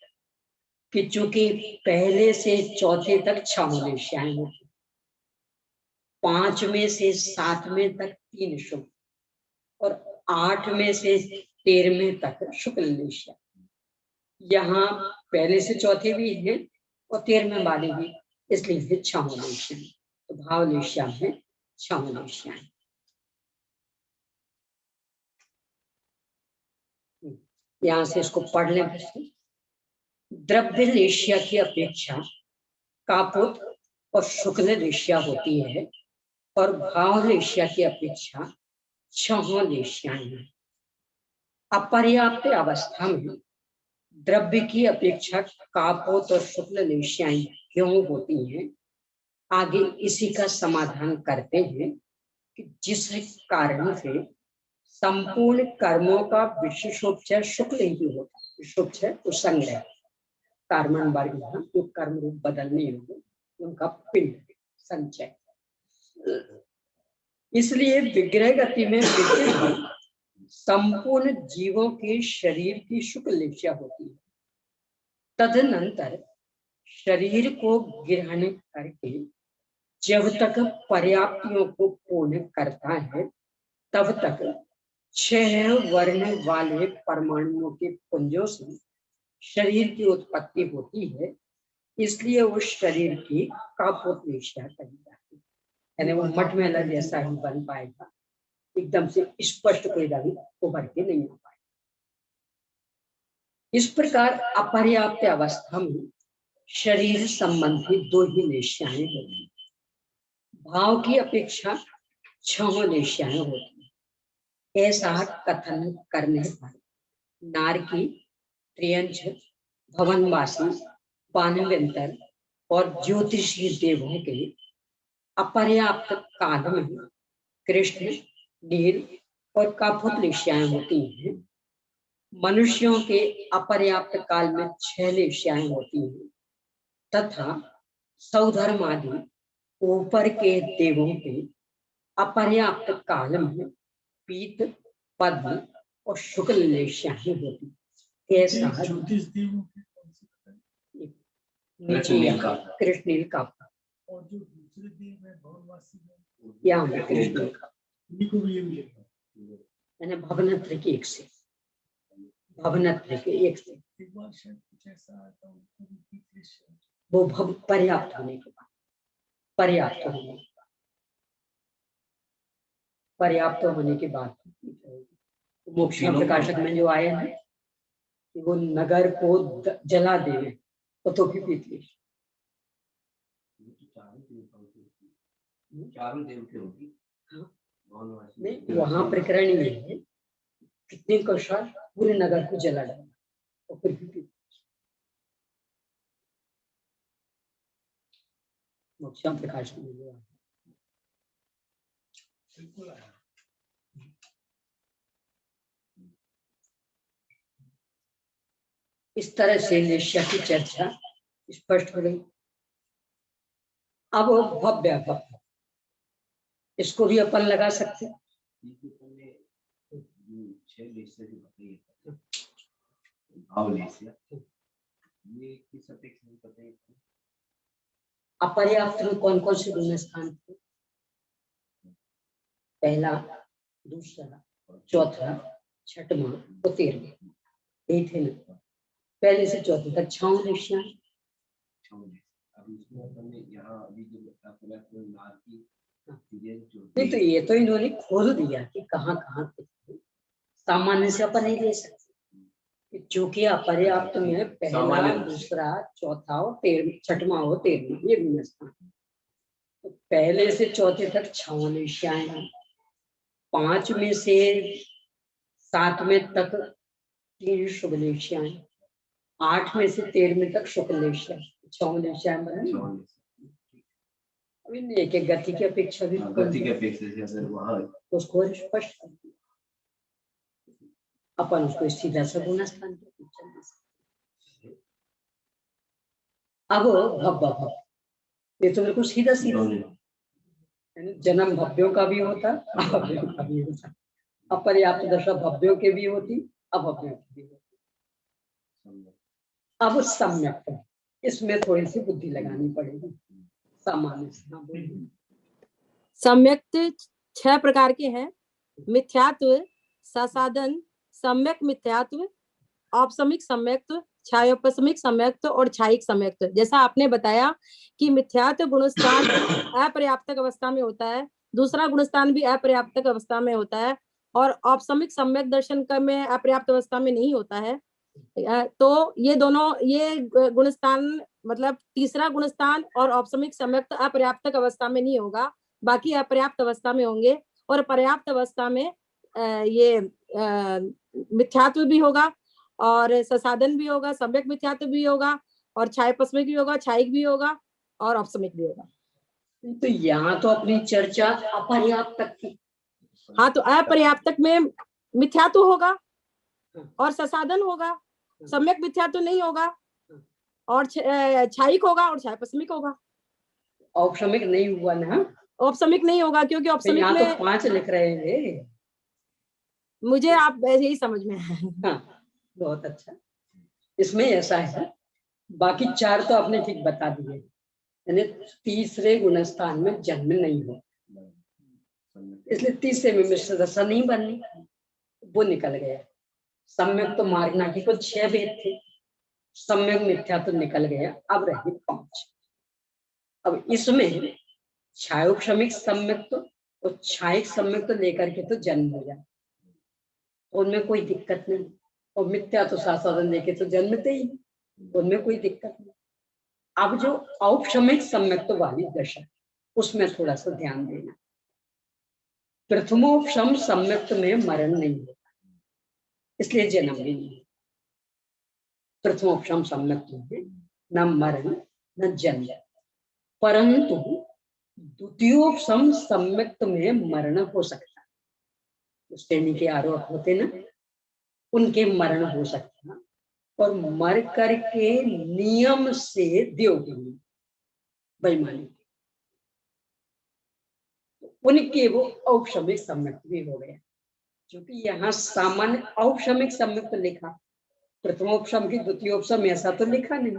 कि चूंकि पहले से चौथे तक 6 लेश्याएं होती, 5 में से 7 में तक 3 शुक्ल और 8 में से 13 तक शुक्ल लेश्या। यहाँ पहले से चौथे भी है और 13 वाले भी, इसलिए 6 लेश्या। तो भाव लेश्या में 6 लेश्या। यहाँ से इसको पढ़ लें। द्रव्य लेश्या की अपेक्षा कापोत और शुक्ल लेश्या होती है और भाव लेश्या की अपेक्षा 6 लेश्याएं हैं। अपर्याप्त अवस्था में द्रव्य की अपेक्षा कापोत और शुक्ल लेश्याएं क्यों होती हैं, आगे इसी का समाधान करते हैं कि जिस कारण से संपूर्ण कर्मों का विशेषोपचार शुक्ल ही होता है। विशेषोपचार तो संग्रह, कार्बन वर्ग जो कर्म रूप बदलने होंगे उनका पिंड संचय। इसलिए विग्रह गति में संपूर्ण जीवों के शरीर की शुक्ल लेश्या होती है। तदनंतर शरीर को ग्रहण करके जब तक पर्याप्तियों को पूर्ण करता है तब तक 6 वर्ण वाले परमाणुओं के पुंजों से शरीर की उत्पत्ति होती है। इसलिए उस शरीर की कापोत लेश्या कही जाती है, यानी वो मटमैला जैसा ही बन पाएगा, एकदम से स्पष्ट कोई रंग उभर के नहीं हो पाएगा। इस प्रकार अपर्याप्त अवस्था में शरीर संबंधी 2 ही लेश्याएं होती हैं। भाव की अपेक्षा 6 लेश्याएं होती हैं। ऐसा कथन करने पर नारकी, त्रियंच, भवनवासी, पानवंतर और ज्योतिषी देवों के अपर्याप्त काल में कृष्ण, नील और कापोत लेश्याएं होती हैं। मनुष्यों के अपर्याप्त काल में 6 लेश्याएं होती हैं तथा सौधर्म आदि ऊपर के देवों के अपर्याप्त काल में पीत, पद्म और शुक्ल लेश्याएं होती। ऐसा ज्योतिष देवों के कौन से बताइए? नीचे कृष्ण का और जो दूसरे देव है भवनवासी है, यहाँ कृष्ण का उन्हीं को भी ये मिलेगा। यानी भवनत्र के एक से, भवनत्र के एक से एक बार शायद कुछ ऐसा आता उनको भी पीत लेश्या, वो भव पर्याप्त होने के बाद, पर्याप्त होने के बाद, पर्याप्त होने के बाद मोक्ष प्रकाशक में जो आए हैं कि वो नगर को जला देवे तो भी पीत लेश्या। चारों देवते होगी। नहीं, वहां प्रकरण ये है कितने कौशल पूरे नगर को जला डाला और फिर भी मोक्षम प्रकाशम मिलेगा। बिल्कुल आया। इस तरह से निश्चय की चर्चा स्पष्ट हो गई। अब भव्य भव्य इसको भी अपन लगा सकते हैं। ये किस अपेक्षा में पता है? अपर्याप्त में कौन कौन से गुण स्थान थे? पहला, दूसरा, चौथा, छठवां और 13वां, यही थे ना। पहले से चौथे तक 6 निश्चय। अब इसमें अपन ने यहाँ अभी जो अपना कोई नार की नहीं तो ये तो इन्होंने खोल दिया कि कहाँ कहाँ सामान्य से अपन नहीं ले सकते, क्योंकि अपर्याप्त में पहला, दूसरा, चौथा और 13, छठवां और 13वां ये गुण स्थान। तो पहले से चौथे तक 6 निश्चय हैं। 5 में से 7वें तक 3 शुभ निश्चय हैं। 8 में से 13वें तक शुक्ल निश्चय, 6 निश्चय बने। अभी एक एक गति की अपेक्षा भी उसको स्पष्ट कर दिया। अपन उसको सीधा सा गुण स्थान पे। अब भव ये तो बिल्कुल सीधा सीधा जन्म भव्यों का भी होता, अभव्यों का भी होता। अपर्याप्त दशा भव्यों के भी होती, अभव्यों की भी होती। अब सम्यक इसमें थोड़ी सी बुद्धि लगानी पड़ेगी। सामान्य सम्यक 6 प्रकार के हैं। मिथ्यात्व, ससाधन, सम्यक मिथ्यात्व, औपसमिक सम्यक्त्व, छायोपसमिक सम्यक्त्व और छायिक सम्यक्त्व। जैसा आपने बताया कि मिथ्यात्व गुणस्थान अपर्याप्तक अवस्था में होता है, दूसरा गुणस्थान भी अपर्याप्तक अवस्था में होता है, और औपसमिक सम्यक दर्शन का में अपर्याप्त अवस्था में नहीं होता है। तो ये दोनों, ये गुणस्थान मतलब तीसरा गुणस्थान और औपसमिक सम्यक्त अपर्याप्तक अवस्था में नहीं होगा, बाकी अपर्याप्त अवस्था में होंगे। और पर्याप्त अवस्था में ये मिथ्यात्व भी होगा और ससाधन भी होगा, सम्यक मिथ्यात्व भी होगा और छायोपसमिक भी होगा, छायिक भी होगा और औपसमिक भी होगा। तो यहाँ तो अपनी चर्चा अपर्याप्तक थी। हाँ, तो अपर्याप्तक में मिथ्यात्व होगा और ससाधन होगा, सम्यक मिथ्यात्व नहीं होगा, और छायिक होगा और छायोपसमिक होगा। औपसमिक नहीं हुआ ना? औपसमिक नहीं होगा क्योंकि औपसमिक में तो 5 लिख रहे हैं। मुझे आप ऐसे ही समझ में है। हाँ, बहुत अच्छा। इसमें ऐसा है, बाकी 4 तो आपने ठीक बता दिए। यानी तीसरे गुणस्थान में जन्म नहीं हो, इसलिए तीसरे में मिश्र दशा नहीं बननी, वो निकल गया। सम्यक तो मार्गना की कुछ 6 भेद थे, सम्यक मिथ्या तो निकल गया, अब रहे 5। अब इसमें छायोपसमिक सम्यक तो और छायिक सम्यक तो लेकर के तो जन्म हो जाए, उनमें कोई दिक्कत नहीं। और मिथ्या तो साधन लेके तो जन्मते ही, उनमें कोई दिक्कत नहीं। अब जो औपसमिक सम्यक वाली दशा, उसमें थोड़ा सा ध्यान देना। प्रथमोपशम सम्यक में मरण नहीं होता, इसलिए जन्म भी नहीं। प्रथमोपशम सम्यक में न मरण न जन्म, परंतु द्वितीयोपशम सम्यक में मरण हो सकता है। उस श्रेणी के आरोप होते ना, उनके मरण हो सकता है, और मर करके नियम से देवगुणी बेईमानी, उनके वो औपसमिक सम्यक भी हो गया। क्योंकि यहाँ सामान्य औपसमिक सम्यक लिखा, प्रथमोपशम की द्वितीयोपशम ऐसा तो लिखा नहीं।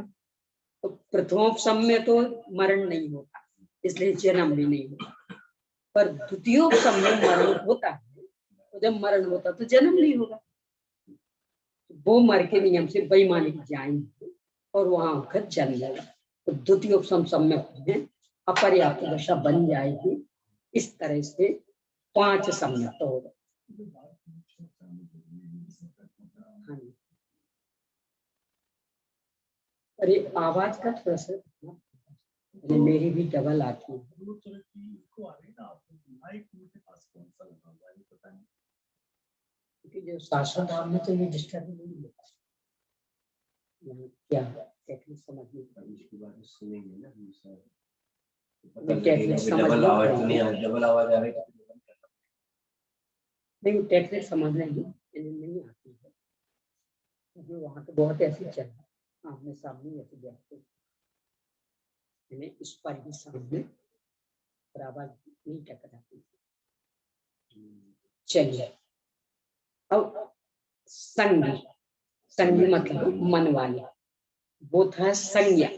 तो प्रथमोपशम में तो मरण नहीं होता, इसलिए जन्म भी नहीं होता, पर द्वितीयोपशम में मरण होता है। तो जब मरण होता तो जन्म नहीं होगा। वो मर के नियम से बेईमानी जाएंगे और वहां उनका जन्म होगा। तो द्वितीयोपशम सम्यक में अपर्याप्त दशा बन जाएगी। इस तरह से 5 सम्यक होगा। अरे आवाज का थोड़ा सा, मेरी भी डबल आती है। क्योंकि जो शासन में तो ये डिस्टर्ब नहीं होता, क्या टेक्निक समझ नहीं। इसके बाद सुनेंगे ना पता लगेगा कि डबल आवाज तो नहीं आ रही, डबल आवाज आ रही है। नहीं टेक्निक समझ लेंगे, नहीं आती है क्योंकि वहां तो बहुत ऐसे चल रहा है, आमने सामने ऐसे बैठते इस पर ही सामने और आवाज नहीं टकराती। चलिए अब संगी, संगी मतलब मन वाले, वो था संज्ञा।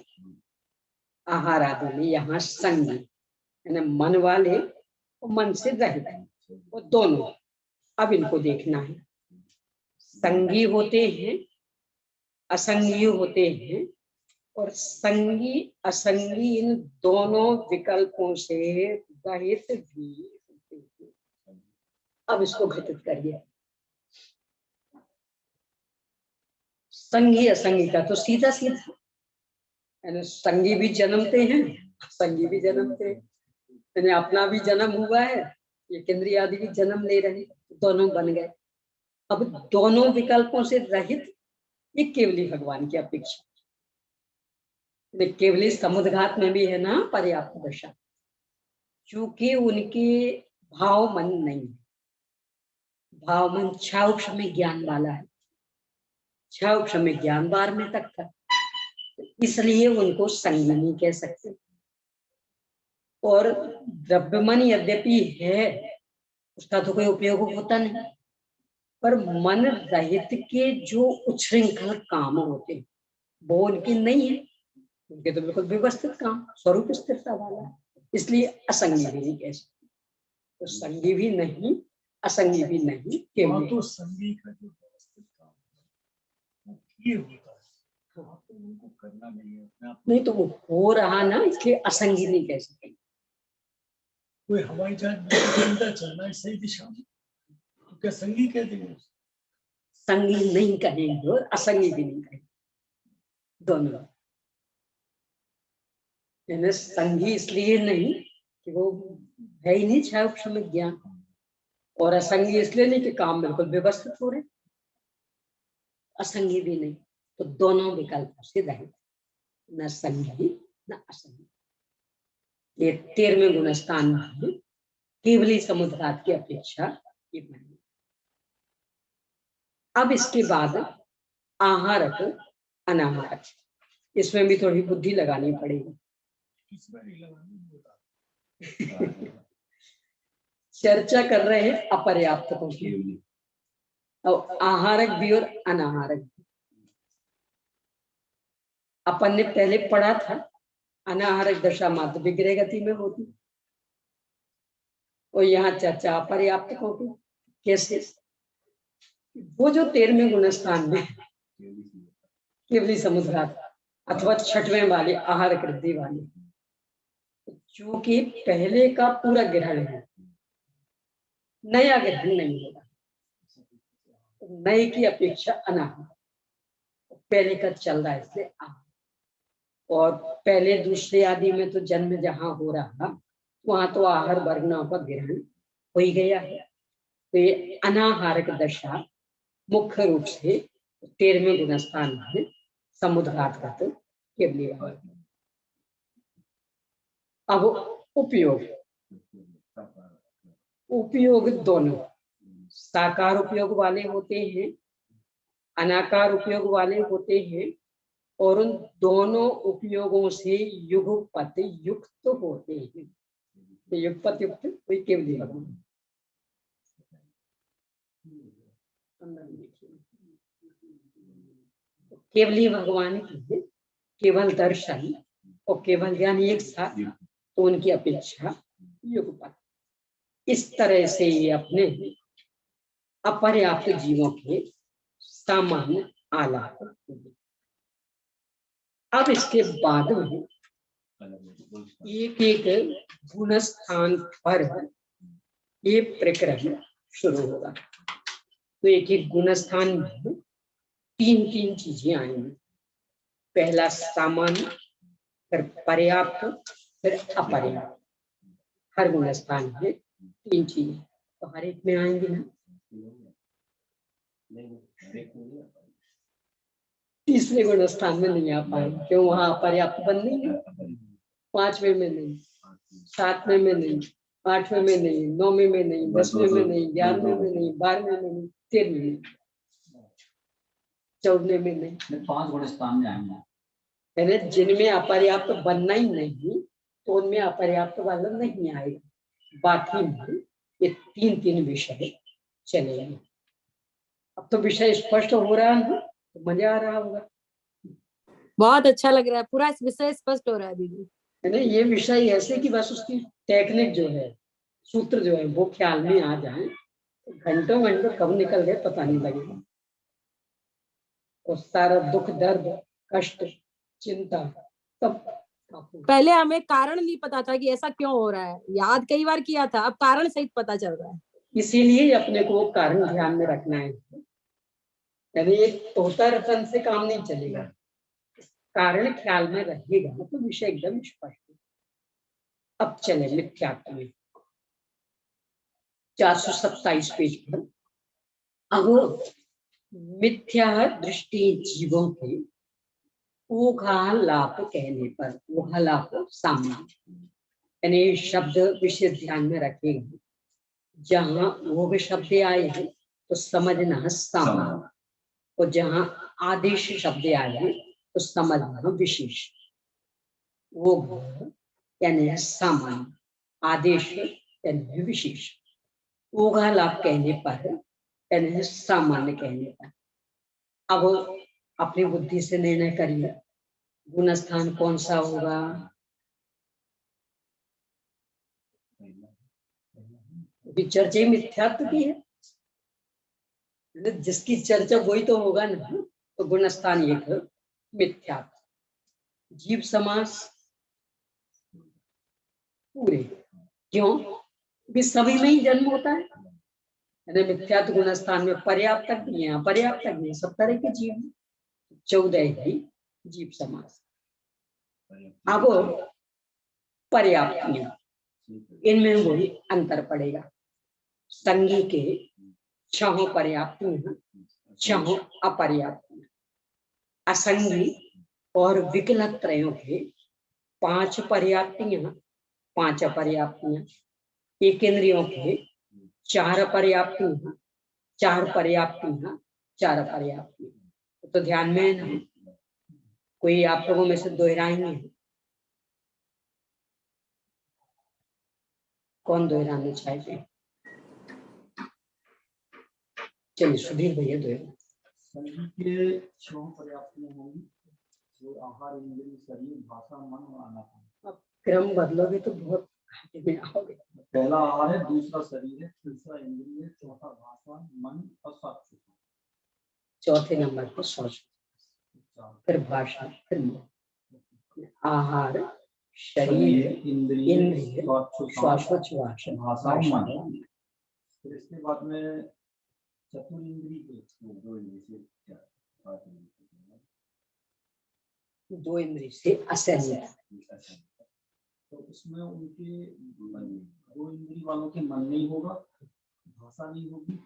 आहार आदि में यहाँ संगी यानी मन वाले और मन से रहित, वो दोनों। अब इनको देखना है, संगी होते हैं, असंगी होते हैं, और संगी असंगी इन दोनों विकल्पों से रहित भी होते हैं। अब इसको घटित करिए। संगी असंगी का तो सीधा सीधा, यानी संगी भी जन्मते हैं, असंगी भी जन्मते हैं, यानी अपना भी जन्म हुआ है, ये केंद्रीय आदि भी जन्म ले रहे, दोनों बन गए। अब दोनों विकल्पों से रहित ये केवली भगवान की अपेक्षा। केवली समुद्घात में भी है ना पर्याप्त दशा, क्योंकि उनके भाव मन नहीं है, भाव मन क्षाउक्ष में ज्ञान वाला है, क्षाउक्ष में ज्ञान बार में तक था, इसलिए उनको संगी नहीं कह सकते। और द्रव्यमन यद्यपि है, उसका तो कोई उपयोग होता नहीं, पर मन रहित के जो उच्छृंखल काम होते हैं वो उनके नहीं है, उनके तो बिल्कुल व्यवस्थित काम, स्वरूप स्थिरता वाला है, इसलिए असंगी भी नहीं कह सकते। तो संगी भी नहीं, असंगी भी नहीं, केवल तो संगी का जो व्यवस्थित काम है वो ये होता है, हाँ तो उनको करना नहीं है अपने आप। नहीं तो वो हो रहा ना, इसलिए असंगी नहीं कह सकते। कोई हवाई जहाज में चलना है सही दिशा में, तो क्या संगी कह देंगे? संगी नहीं कहेंगे और असंगी भी नहीं कहेंगे, दोनों। यानी संगी इसलिए नहीं कि वो है ही नहीं क्षाउक्ष में ज्ञान, और असंगी इसलिए नहीं कि काम बिल्कुल व्यवस्थित हो रहे, असंगी भी नहीं, तो दोनों विकल्पों से रहित, न संगी न असंगी। ये 13वें गुणस्थान में केवली समुद्रात की अपेक्षा ये मानी। अब इसके बाद आहारक अनाहारक, इसमें भी थोड़ी बुद्धि लगानी पड़ेगी। चर्चा कर रहे हैं अपर्याप्तकों की, और आहारक भी और अनाहारक भी। अपन ने पहले पढ़ा था अनाहारक दशा मात्र विग्रह गति में होती, और यहाँ चर्चा अपर्याप्तकों की। कैसे? वो जो 13वें गुणस्थान में केवली समुद्रात अथवा 6वें वाले आहार कृद्धि वाले, चूंकि पहले का पूरा ग्रहण है, नया ग्रहण नहीं होगा, नए की अपेक्षा अनाहार, पहले का चल रहा है इसलिए आहार। और पहले दूसरे आदि में तो जन्म जहां हो रहा वहां तो आहार वर्गना पर ग्रहण हो ही गया है, तो ये अनाहारक दशा मुख्य रूप से 13वें गुणस्थान में समुद्घात का तो केवली। अब उपयोग, उपयोग दोनों साकार उपयोग वाले होते हैं, अनाकार उपयोग वाले होते हैं, और उन दोनों उपयोगों से युगपत युक्त होते हैं। युगपत युक्त कोई केवली भगवान, केवली भगवान की केवल दर्शन और केवल ज्ञान एक साथ, तो उनकी अपेक्षा युगपत। इस तरह से ये अपने अपर्याप्त जीवों के सामान्य आलाप। अब इसके बाद में एक एक गुणस्थान पर ये प्रकरण शुरू होगा, तो एक एक गुणस्थान में 3-3 चीजें आएंगी। पहला सामान्य, फिर पर्याप्त, फिर अपर्याप्त। हर गुणस्थान में 3 चीजें, तो हर एक में आएंगे ना। तीसरे गुणस्थान में नहीं आ पाएंगे, क्यों? वहां अपर्याप्त बन नहीं है, 5वें में नहीं, 7वें में नहीं, 8वें में नहीं, 9वें में नहीं, 10वें में नहीं, 11वें में नहीं, 12वें में नहीं, 13वें में, 14वें में नहीं। 5 गुण स्थान में आएंगे। यानी जिनमें अपर्याप्त बनना ही नहीं तो उनमें अपर्याप्त वाला नहीं आएगा। बाकी में ये 3 विषय चलेंगे। अब तो विषय स्पष्ट हो रहा है ना, तो मजा आ रहा होगा। बहुत अच्छा लग रहा है, पूरा विषय स्पष्ट हो रहा है दीदी। यानी ये विषय ऐसे कि बस उसकी टेक्निक जो है, सूत्र जो है वो ख्याल में आ जाए, घंटों घंटों कब निकल गए पता नहीं लगेगा। और सारा दुख, दर्द, कष्ट, चिंता सब पहले हमें कारण नहीं पता था कि ऐसा क्यों हो रहा है, याद कई बार किया था, अब कारण सहित पता चल रहा है। इसीलिए अपने को कारण ध्यान में रखना है। यानी एक तोता रतन से काम नहीं चलेगा, कारण ख्याल में रहेगा तो विषय एकदम स्पष्ट। अब चले मिथ्यात्व में 427 पेज पर। अब मिथ्या दृष्टि जीवों के ऊहालाप कहने पर, ऊहालाप सामान्य यानी शब्द विषय ध्यान में रखेगा। जहां वो शब्द आए हैं तो समझना सामान्य, और जहां आदेश शब्द आए हैं तो समझना विशेष। वो यानी सामान्य, आदेश यानी विशेष। ऊहालाप कहने पर यानी सामान्य कहने पर। अब अपनी बुद्धि से निर्णय करिए गुण स्थान कौन सा होगा। चर्चा मिथ्यात्व की है, जिसकी चर्चा वही तो होगा ना। तो गुण स्थान एक मिथ्यात्व। जीव समास पूरे, क्यों भी सभी में ही जन्म होता है। मिथ्यात्व गुण स्थान में पर्याप्त नहीं है, अपर्याप्त नहीं है, सब तरह के जीव, 14 ही जीव समास। अब पर्याप्त में इनमें वही अंतर पड़ेगा। संगी के 6 पर्याप्त, 6 अपर्याप्त। असंगी और विकल त्रयों के 5 पर्याप्तियां, 5 अपर्याप्तियां। एक इंद्रियों के 4 पर्याप्तियां, 4 पर्याप्तियां, 4 अपर्याप्तियां। तो ध्यान में है ना, कोई आप लोगों में से दोहराएंगे? कौन दोहराना चाहेंगे? चलिए सुधीर भैया दोहरा। संगी के 6 पर्याप्त होंगी, जो आहार, इंद्रिय, शरीर, भाषा, मन और अनात्मा। अब क्रम बदलोगे तो बहुत घाटे में आओगे। पहला आहार है, दूसरा शरीर है, तीसरा इंद्रिय, चौथा भाषा, मन और सात। चौथे नंबर पर सोच, फिर भाषा, फिर मन। आहार, शरीर, इंद्रिय, श्वासोच्छ्वास, भाषा। फिर इसके बाद में चतुर्इंद्रिय के 2 इंद्रिय से असंग। तो उसमें उनके 2 इंद्रिय वालों के मन नहीं होगा, भाषा नहीं होगी,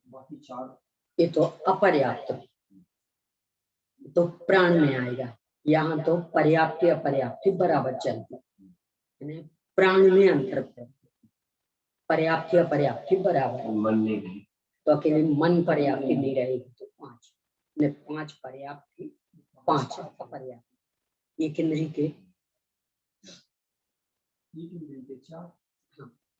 बाकी 4 ये तो अपर्याप्त, तो प्राण में आएगा। यहाँ तो पर्याप्त अपर्याप्त बराबर चलती, प्राण में अंतर, पर्याप्त अपर्याप्त बराबर। मन नहीं, तो अकेले मन पर्याप्त नहीं रहेगी तो 5, 5 पर्याप्त, 5 अपर्याप्त। एक इंद्रिय के 4,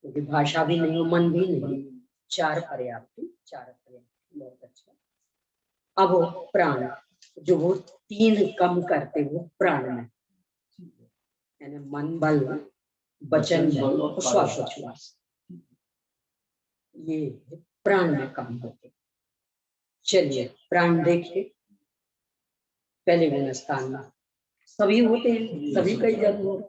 क्योंकि भाषा भी नहीं हो, मन भी नहीं, 4 पर्याप्त, 4 अपर्याप्त। बहुत अच्छा। अब वो प्राण, जो वो 3 कम करते वो प्राण में, यानी मन बल, वचन बल और श्वासोच्छ्वास, ये प्राण में कम होते। चलिए प्राण देखिए। पहले गुण स्थान में सभी होते हैं, सभी कई जन्म हो रहे,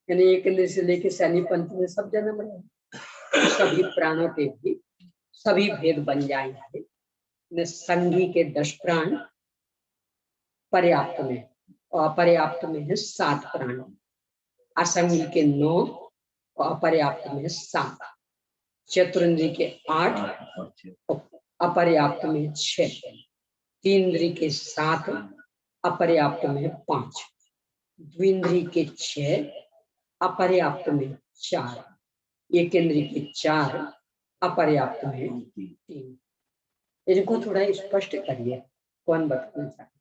यानी एक इंद्रिय से लेके शनि पंच में सब जन्म रहे। सभी प्राणों के भी सभी भेद बन जाएंगे। संगी के 10 प्राण, पर्याप्त में और अपर्याप्त में है 7 प्राण। असंगी के 9 और अपर्याप्त में 7। चतुर्इंद्रिय के 8 और अपर्याप्त में 6। तीन्द्रिय के 7, अपर्याप्त में 5। द्विंद्रिय के 6 अपर्याप्त में 4, एक इंद्रिय के 4, अपर्याप्त में 3। इनको थोड़ा स्पष्ट करिए, कौन बताना चाहते?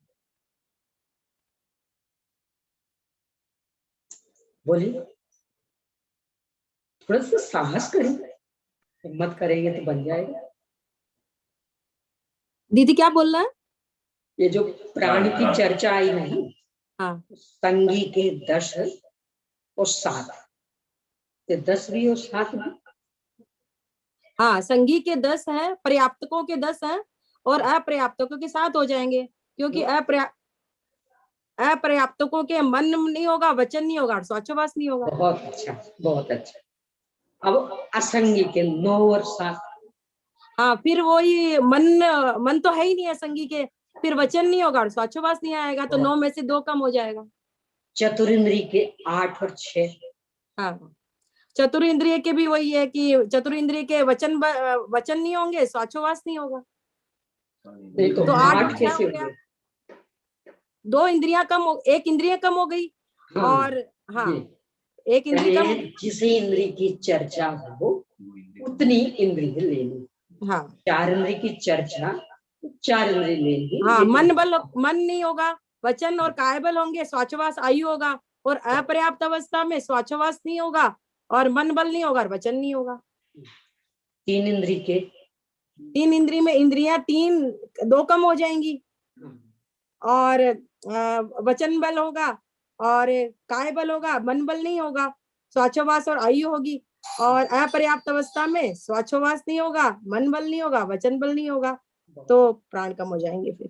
बोलिए, थोड़ा सा साहस करें, हिम्मत करेंगे तो बन जाएगा। दीदी क्या बोल रहा है? ये जो प्राण की चर्चा आई नहीं, हाँ संगी के 10 और 7, ये 10 भी और 7 भी। हाँ, संगी के 10 है, पर्याप्तकों के 10 है और अपर्याप्तकों के 7 हो जाएंगे, क्योंकि अपर्याप्तकों के मन नहीं होगा, वचन नहीं होगा, स्वाचोवास नहीं होगा। बहुत अच्छा, बहुत अच्छा। अब असंगी के 9 और 7। हाँ, फिर वही मन तो है ही नहीं है संगी के, फिर वचन नहीं होगा, स्वाचोवास नहीं आएगा, तो 9 में से 2 कम हो जाएगा। चतुरिंद्रिय के 8 और 6। हाँ, चतुरिंद्रिय के भी वही है कि चतुरिंद्रिय के वचन नहीं होंगे, स्वाचोवास नहीं होगा, तो 8 कैसे हो गया। गए? 2 इंद्रियां कम हो, 1 इंद्रिय कम हो गई। हाँ, और हाँ, ये 1 इंद्रिय कम। जिस इंद्रिय की चर्चा हो उतनी इंद्रिय लेनी। हाँ 4 इंद्रिय की चर्चा, 4 इंद्रिय लेंगे। हाँ, मन नहीं होगा, वचन और काय बल होंगे, स्वाचोवास आयु होगा, और अपर्याप्त अवस्था में स्वाचोवास नहीं होगा और मन बल नहीं होगा और वचन नहीं होगा। 3 इंद्रिय के 3 इंद्रिय में इंद्रियां 2 कम हो जाएंगी और वचन बल होगा और काय बल होगा, मन बल नहीं होगा, स्वाचोवास और आयु होगी, और अपर्याप्त अवस्था में स्वाचोवास नहीं होगा, मन बल नहीं होगा, वचन बल नहीं होगा, तो प्राण कम हो जाएंगे। फिर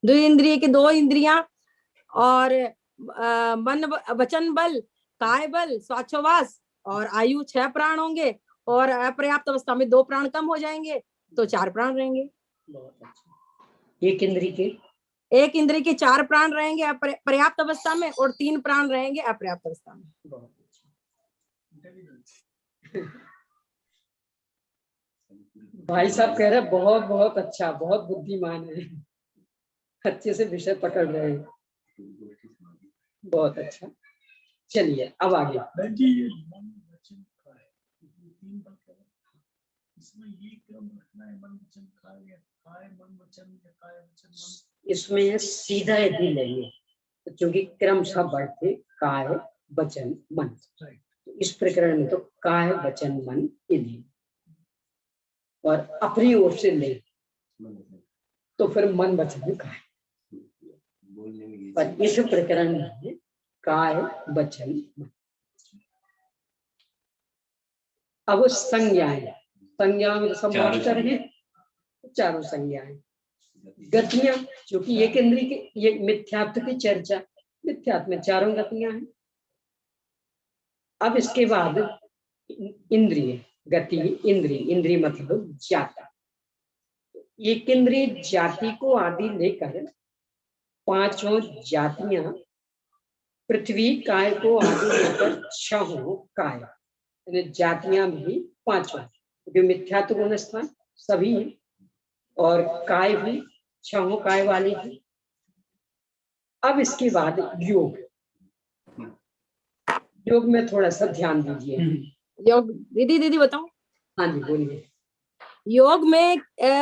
द्विंद्रिय के 2 इंद्रियां और मन वचन बल, काय बल, स्वाचोवास और आयु 6 प्राण होंगे, और अपर्याप्त अवस्था में 2 प्राण कम हो जाएंगे, तो 4 प्राण रहेंगे। बहुत अच्छा। 1 इंद्रिय के 1 इंद्रिय के 4 प्राण रहेंगे पर्याप्त अवस्था में और 3 प्राण रहेंगे अपर्याप्त अवस्था में। बहुत अच्छा। भाई साहब कह रहे बहुत बहुत अच्छा, बहुत बुद्धिमान है, अच्छे से विषय पकड़ रहे हैं, बहुत अच्छा। चलिए अब आगे। ये मन वचन काय, 3 बल क्या है? इसमें ये क्रम रखना है, मन वचन काय मन वचन या काय वचन मन। इसमें सीधा यदि लेंगे तो चूंकि क्रम सब बढ़ते काय वचन मन, तो इस प्रकरण में तो काय वचन मन इन्हीं, और अपनी ओर से ले तो फिर मन वचन काय। पर इस प्रकरण में काय वचन मन। अब संज्ञा में सब मास्टर हैं, चारों संज्ञाएं। गतियां, क्योंकि एक इंद्रिय के ये मिथ्यात्व की चर्चा, मिथ्यात्व में 4 गतियां हैं। अब इसके बाद इंद्रिय गति, इंद्रिय मतलब जाता। एक इंद्रिय जाति को आदि लेकर 5 जातियां, पृथ्वी काय को आदि लेकर 6 काय, यानी जातियां भी 5, जो मिथ्यात्व गुण स्थान सभी हैं, और काय भी 6 काय वाले हैं। अब इसके बाद योग में थोड़ा सा ध्यान दीजिए। योग दीदी बताओ। हाँ जी बोलिए। योग में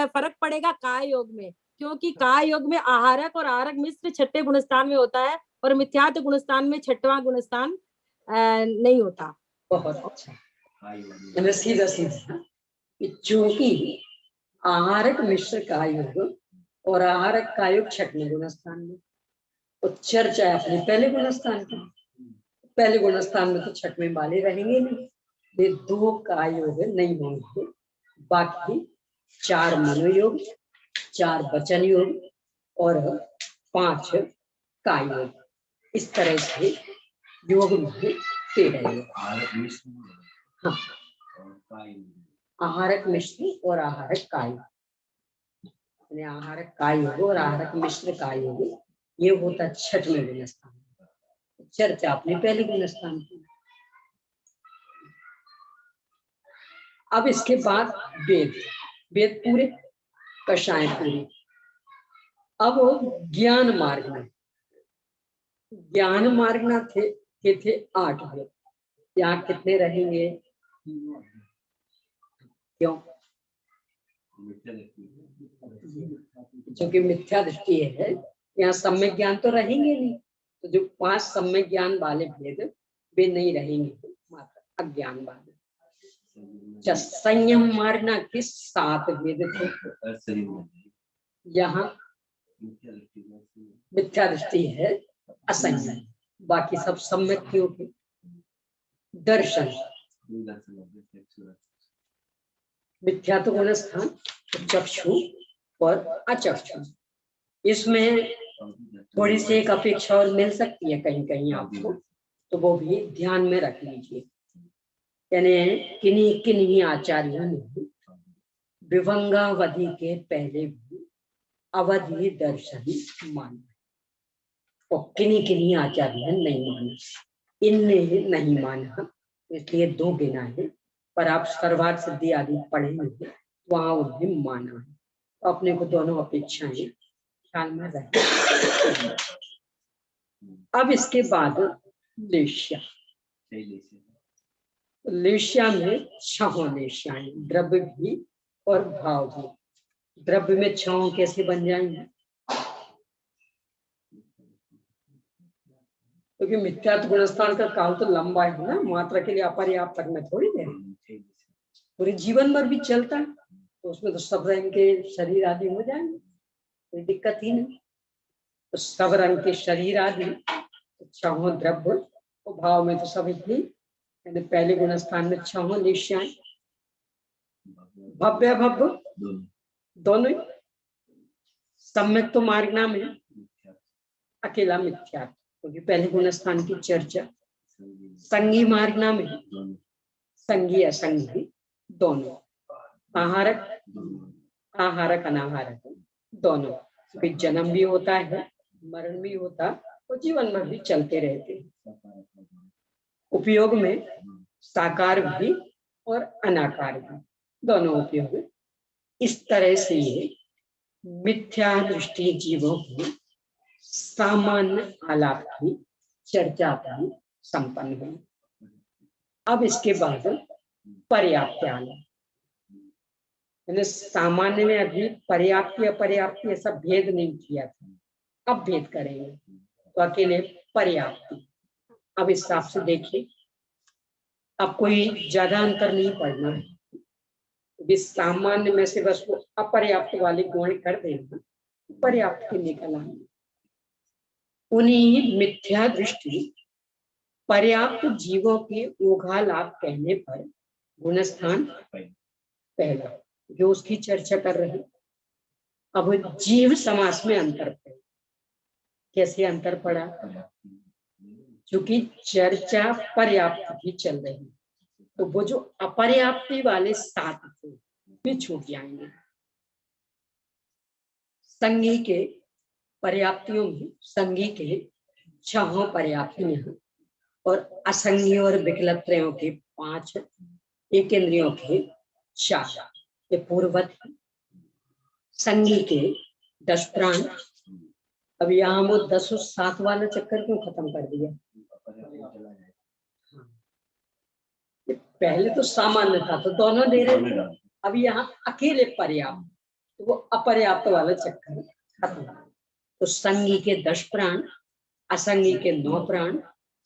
फर्क पड़ेगा काय योग में, क्योंकि काय योग में आहारक और आहारक मिश्र 6ठे गुणस्थान में होता है, और मिथ्यात्व गुणस्थान में 6वां गुणस्थान नहीं होता। बहुत अच्छा। सीधा चूंकि आहारक मिश्र का योग और आहारक का योग 6वें गुणस्थान में, तो चर्चा है अपने पहले गुणस्थान की। पहले गुणस्थान में तो 6वें वाले रहेंगे नहीं, ये 2 का योग नहीं होंगे, बाकी 4 मनोयोग, 4 वचन योग और 5 काय योग। इस तरह से योग में 13 योग। हाँ, आहारक मिश्र और आहारक काय, आहारक काय योग और आहारक मिश्र काय योग, ये होता 6वें गुणस्थान। चर्चा अपने पहले गुणस्थान की। अब इसके बाद वेद पूरे, कषाय पूरी। अब ज्ञान मार्ग में ज्ञान मार्ग ना थे के थे 8 भेद, यहाँ कितने रहेंगे? क्यों? क्योंकि मिथ्या दृष्टि है, यहाँ सम्यक ज्ञान तो रहेंगे नहीं, तो जो 5 सम्यक ज्ञान वाले भेद वे नहीं रहेंगे, मात्र अज्ञान वाले। संयम मार्ग के 7 भेद थे, यहाँ मिथ्या दृष्टि है, असंयम, बाकी सब सम्यक क्यों थे? दर्शन, मिथ्या तो गुण स्थान, चक्षु और अचक्षु, इसमें थोड़ी सी एक अपेक्षा और मिल सकती है कहीं कहीं आपको, तो वो भी ध्यान में रख लीजिए। यानी किन्हीं किन्हीं आचार्यों ने विभंगावधि के पहले भी अवधि दर्शन माना, और किन्हीं किन्हीं आचार्यों ने नहीं माना, इनने नहीं माना, इसलिए 2 गिना है। पर आप सर्वार्थ सिद्धि आदि पढ़ेंगे वहां उन्हें माना है, तो अपने को दोनों अपेक्षाएं ख्याल में रखें। अब इसके बाद लेश्या, लेश्या में 6 लेश्याएं, द्रव्य भी और भाव भी। द्रव्य में 6 कैसे बन जाएंगे? क्योंकि मिथ्यात्व गुणस्थान का काल तो लंबा है ना, मात्रा के लिए अपर्याप्त तक में थोड़ी देर, पूरे जीवन भर भी चलता है, तो उसमें तो सब रंग के शरीर आदि हो जाएंगे, कोई दिक्कत ही नहीं। तो सब रंग के शरीर आदि, 6 द्रव्य और भाव में तो सब इतनी, यानी पहले गुणस्थान में 6 लेश्याएं, भव्य भव्य दोनों। सम्यक तो मार्ग नाम है, अकेला मिथ्या, क्योंकि पहले गुणस्थान की चर्चा। संगी मार्ग नाम है, संगी असंगी दोनों, आहारक आहारक अनाहारक दोनों, क्योंकि जन्म भी होता है, मरण भी होता है, और जीवन भर भी चलते रहते हैं। उपयोग में साकार भी और अनाकार भी दोनों उपयोग। इस तरह से ये मिथ्या दृष्टि जीवों की सामान्य आलाप की चर्चा भी संपन्न हुई। अब इसके बाद पर्याप्त आलाप, सामान्य में अभी पर्याप्त अपर्याप्त ऐसा भेद नहीं किया था, अब भेद करेंगे, तो अकेले पर्याप्त। अब इस हिसाब से देखिए, अब कोई ज्यादा अंतर नहीं पड़ना है, सामान्य में से बस वो अपर्याप्त वाले गुण कर देना, पर्याप्त के निकल आएंगे। उन्हीं मिथ्या दृष्टि पर्याप्त जीवों के ओघालाप कहने पर गुणस्थान पहला, जो उसकी चर्चा कर रहे हैं। अब जीव समास में अंतर पड़ा, कैसे अंतर पड़ा? क्योंकि चर्चा पर्याप्त की चल रही, तो वो जो अपर्याप्ति वाले 7 थे वे छूट जाएंगे। संगी के पर्याप्तियों में संगी के 6 पर्याप्तियां, और असंगी और विकलत्रयों के 5, एक इंद्रियों के 4, ये पूर्वत। संगी के 10 प्राण। अब यहाँ वो 10 और 7 वाला चक्कर क्यों खत्म कर दिया? पहले तो सामान्य था तो दोनों दे रहे थे, अब यहाँ अकेले पर्याप्त, तो वो अपर्याप्त वाला चक्कर खत्म। तो संगी के 10 प्राण, असंगी के 9 प्राण,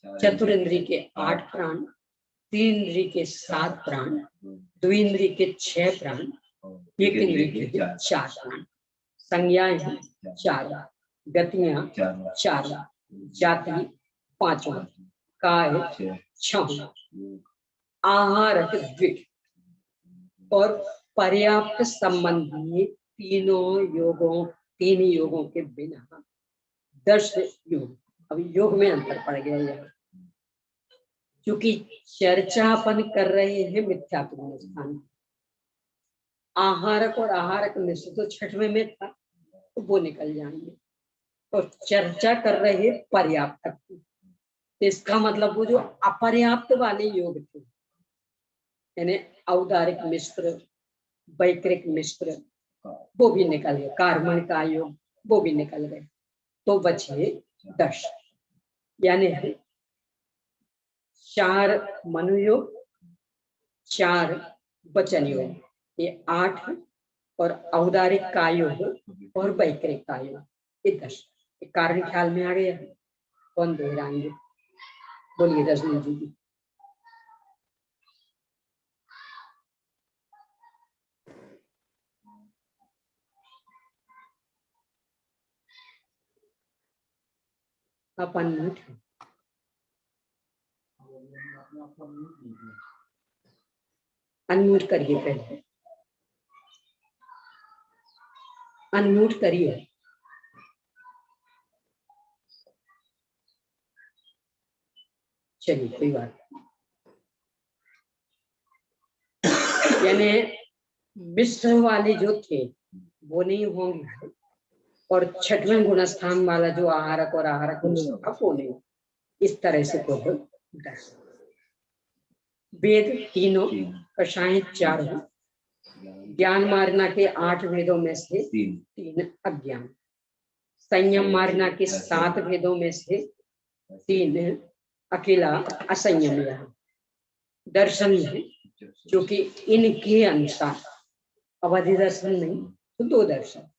चतुरिंद्री के 8 प्राण, त्रिंद्री के 7 प्राण, द्विंद्री के 6 प्राण, एक इंद्री के 4 प्राण। संज्ञाएं 4, गतियां 4, जाति 5, काय 6, आहारक 2 और पर्याप्त संबंधी 3 योगों के बिना 10 योग। अब योग में अंतर पड़ गया यहाँ, क्योंकि चर्चा अपन कर रहे हैं मिथ्यात्व गुणस्थान। आहारक और आहारक में से तो 6वें में था, तो वो निकल जाएंगे, और चर्चा कर रहे पर्याप्त। तो इसका मतलब वो जो अपर्याप्त वाले योग थे, यानी औदारिक मिश्र, वैकृक मिश्र, वो भी निकल गए, कार्मण का योग वो भी निकल गए, तो बचे 10। यानी 4 मनोयोग, 4 वचन योग, ये 8, और औदारिक का योग और वैकृत का योग, ये 10। ये कारण ख्याल में आ गया। कौन दोहराएंगे? बोलिए रजनी जी। अपन म्यूट है। अनम्यूट करिए, पहले अनम्यूट करिए। चलिए कोई बात नहीं। यानी मिश्र वाले जो थे वो नहीं होंगे, और 6वें गुणस्थान वाला जो आहारक और आहारक वो नहीं। इस तरह से को 10। वेद तीनों, कषाय 4, ज्ञान मार्जना के 8 वेदों में से 3 अज्ञान, संयम मार्जना के 7 वेदों में से 3 अकेला असंयम है। दर्शन है जो कि इनके अनुसार अवधि दर्शन नहीं तो 2 दर्शन,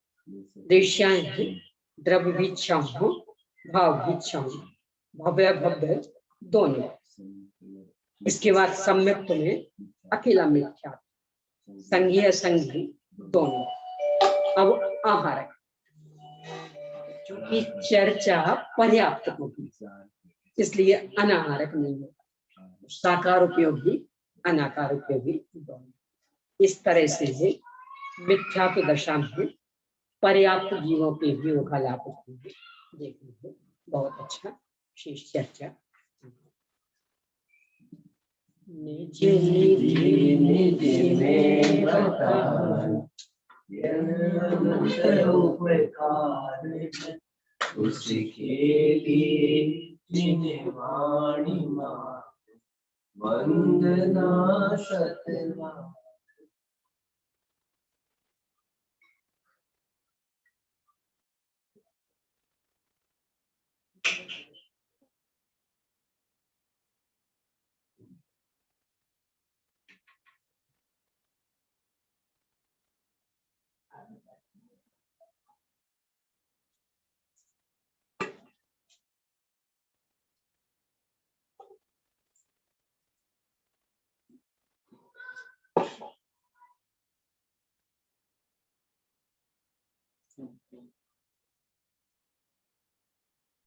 देश्याएं हैं द्रव्य भिक्षाओं भाव भिक्षाओं, भव्य भव्य दोनों। इसके बाद सम्यक्त में अकेला मिथ्या, संघीय संघी दोनों। अब आहारक, क्योंकि चर्चा पर्याप्त होगी इसलिए अनाहारक नहीं होगा। साकार उपयोगी अनाकार उपयोगी दोनों। इस तरह से मिथ्या तो दशा में पर्याप्त जीवों के भी होगा लाभ देखिए। बहुत अच्छा शेष चर्चा। निज निधि निज में उसके लिए जिन्हें वाणी वंदना सतनाम।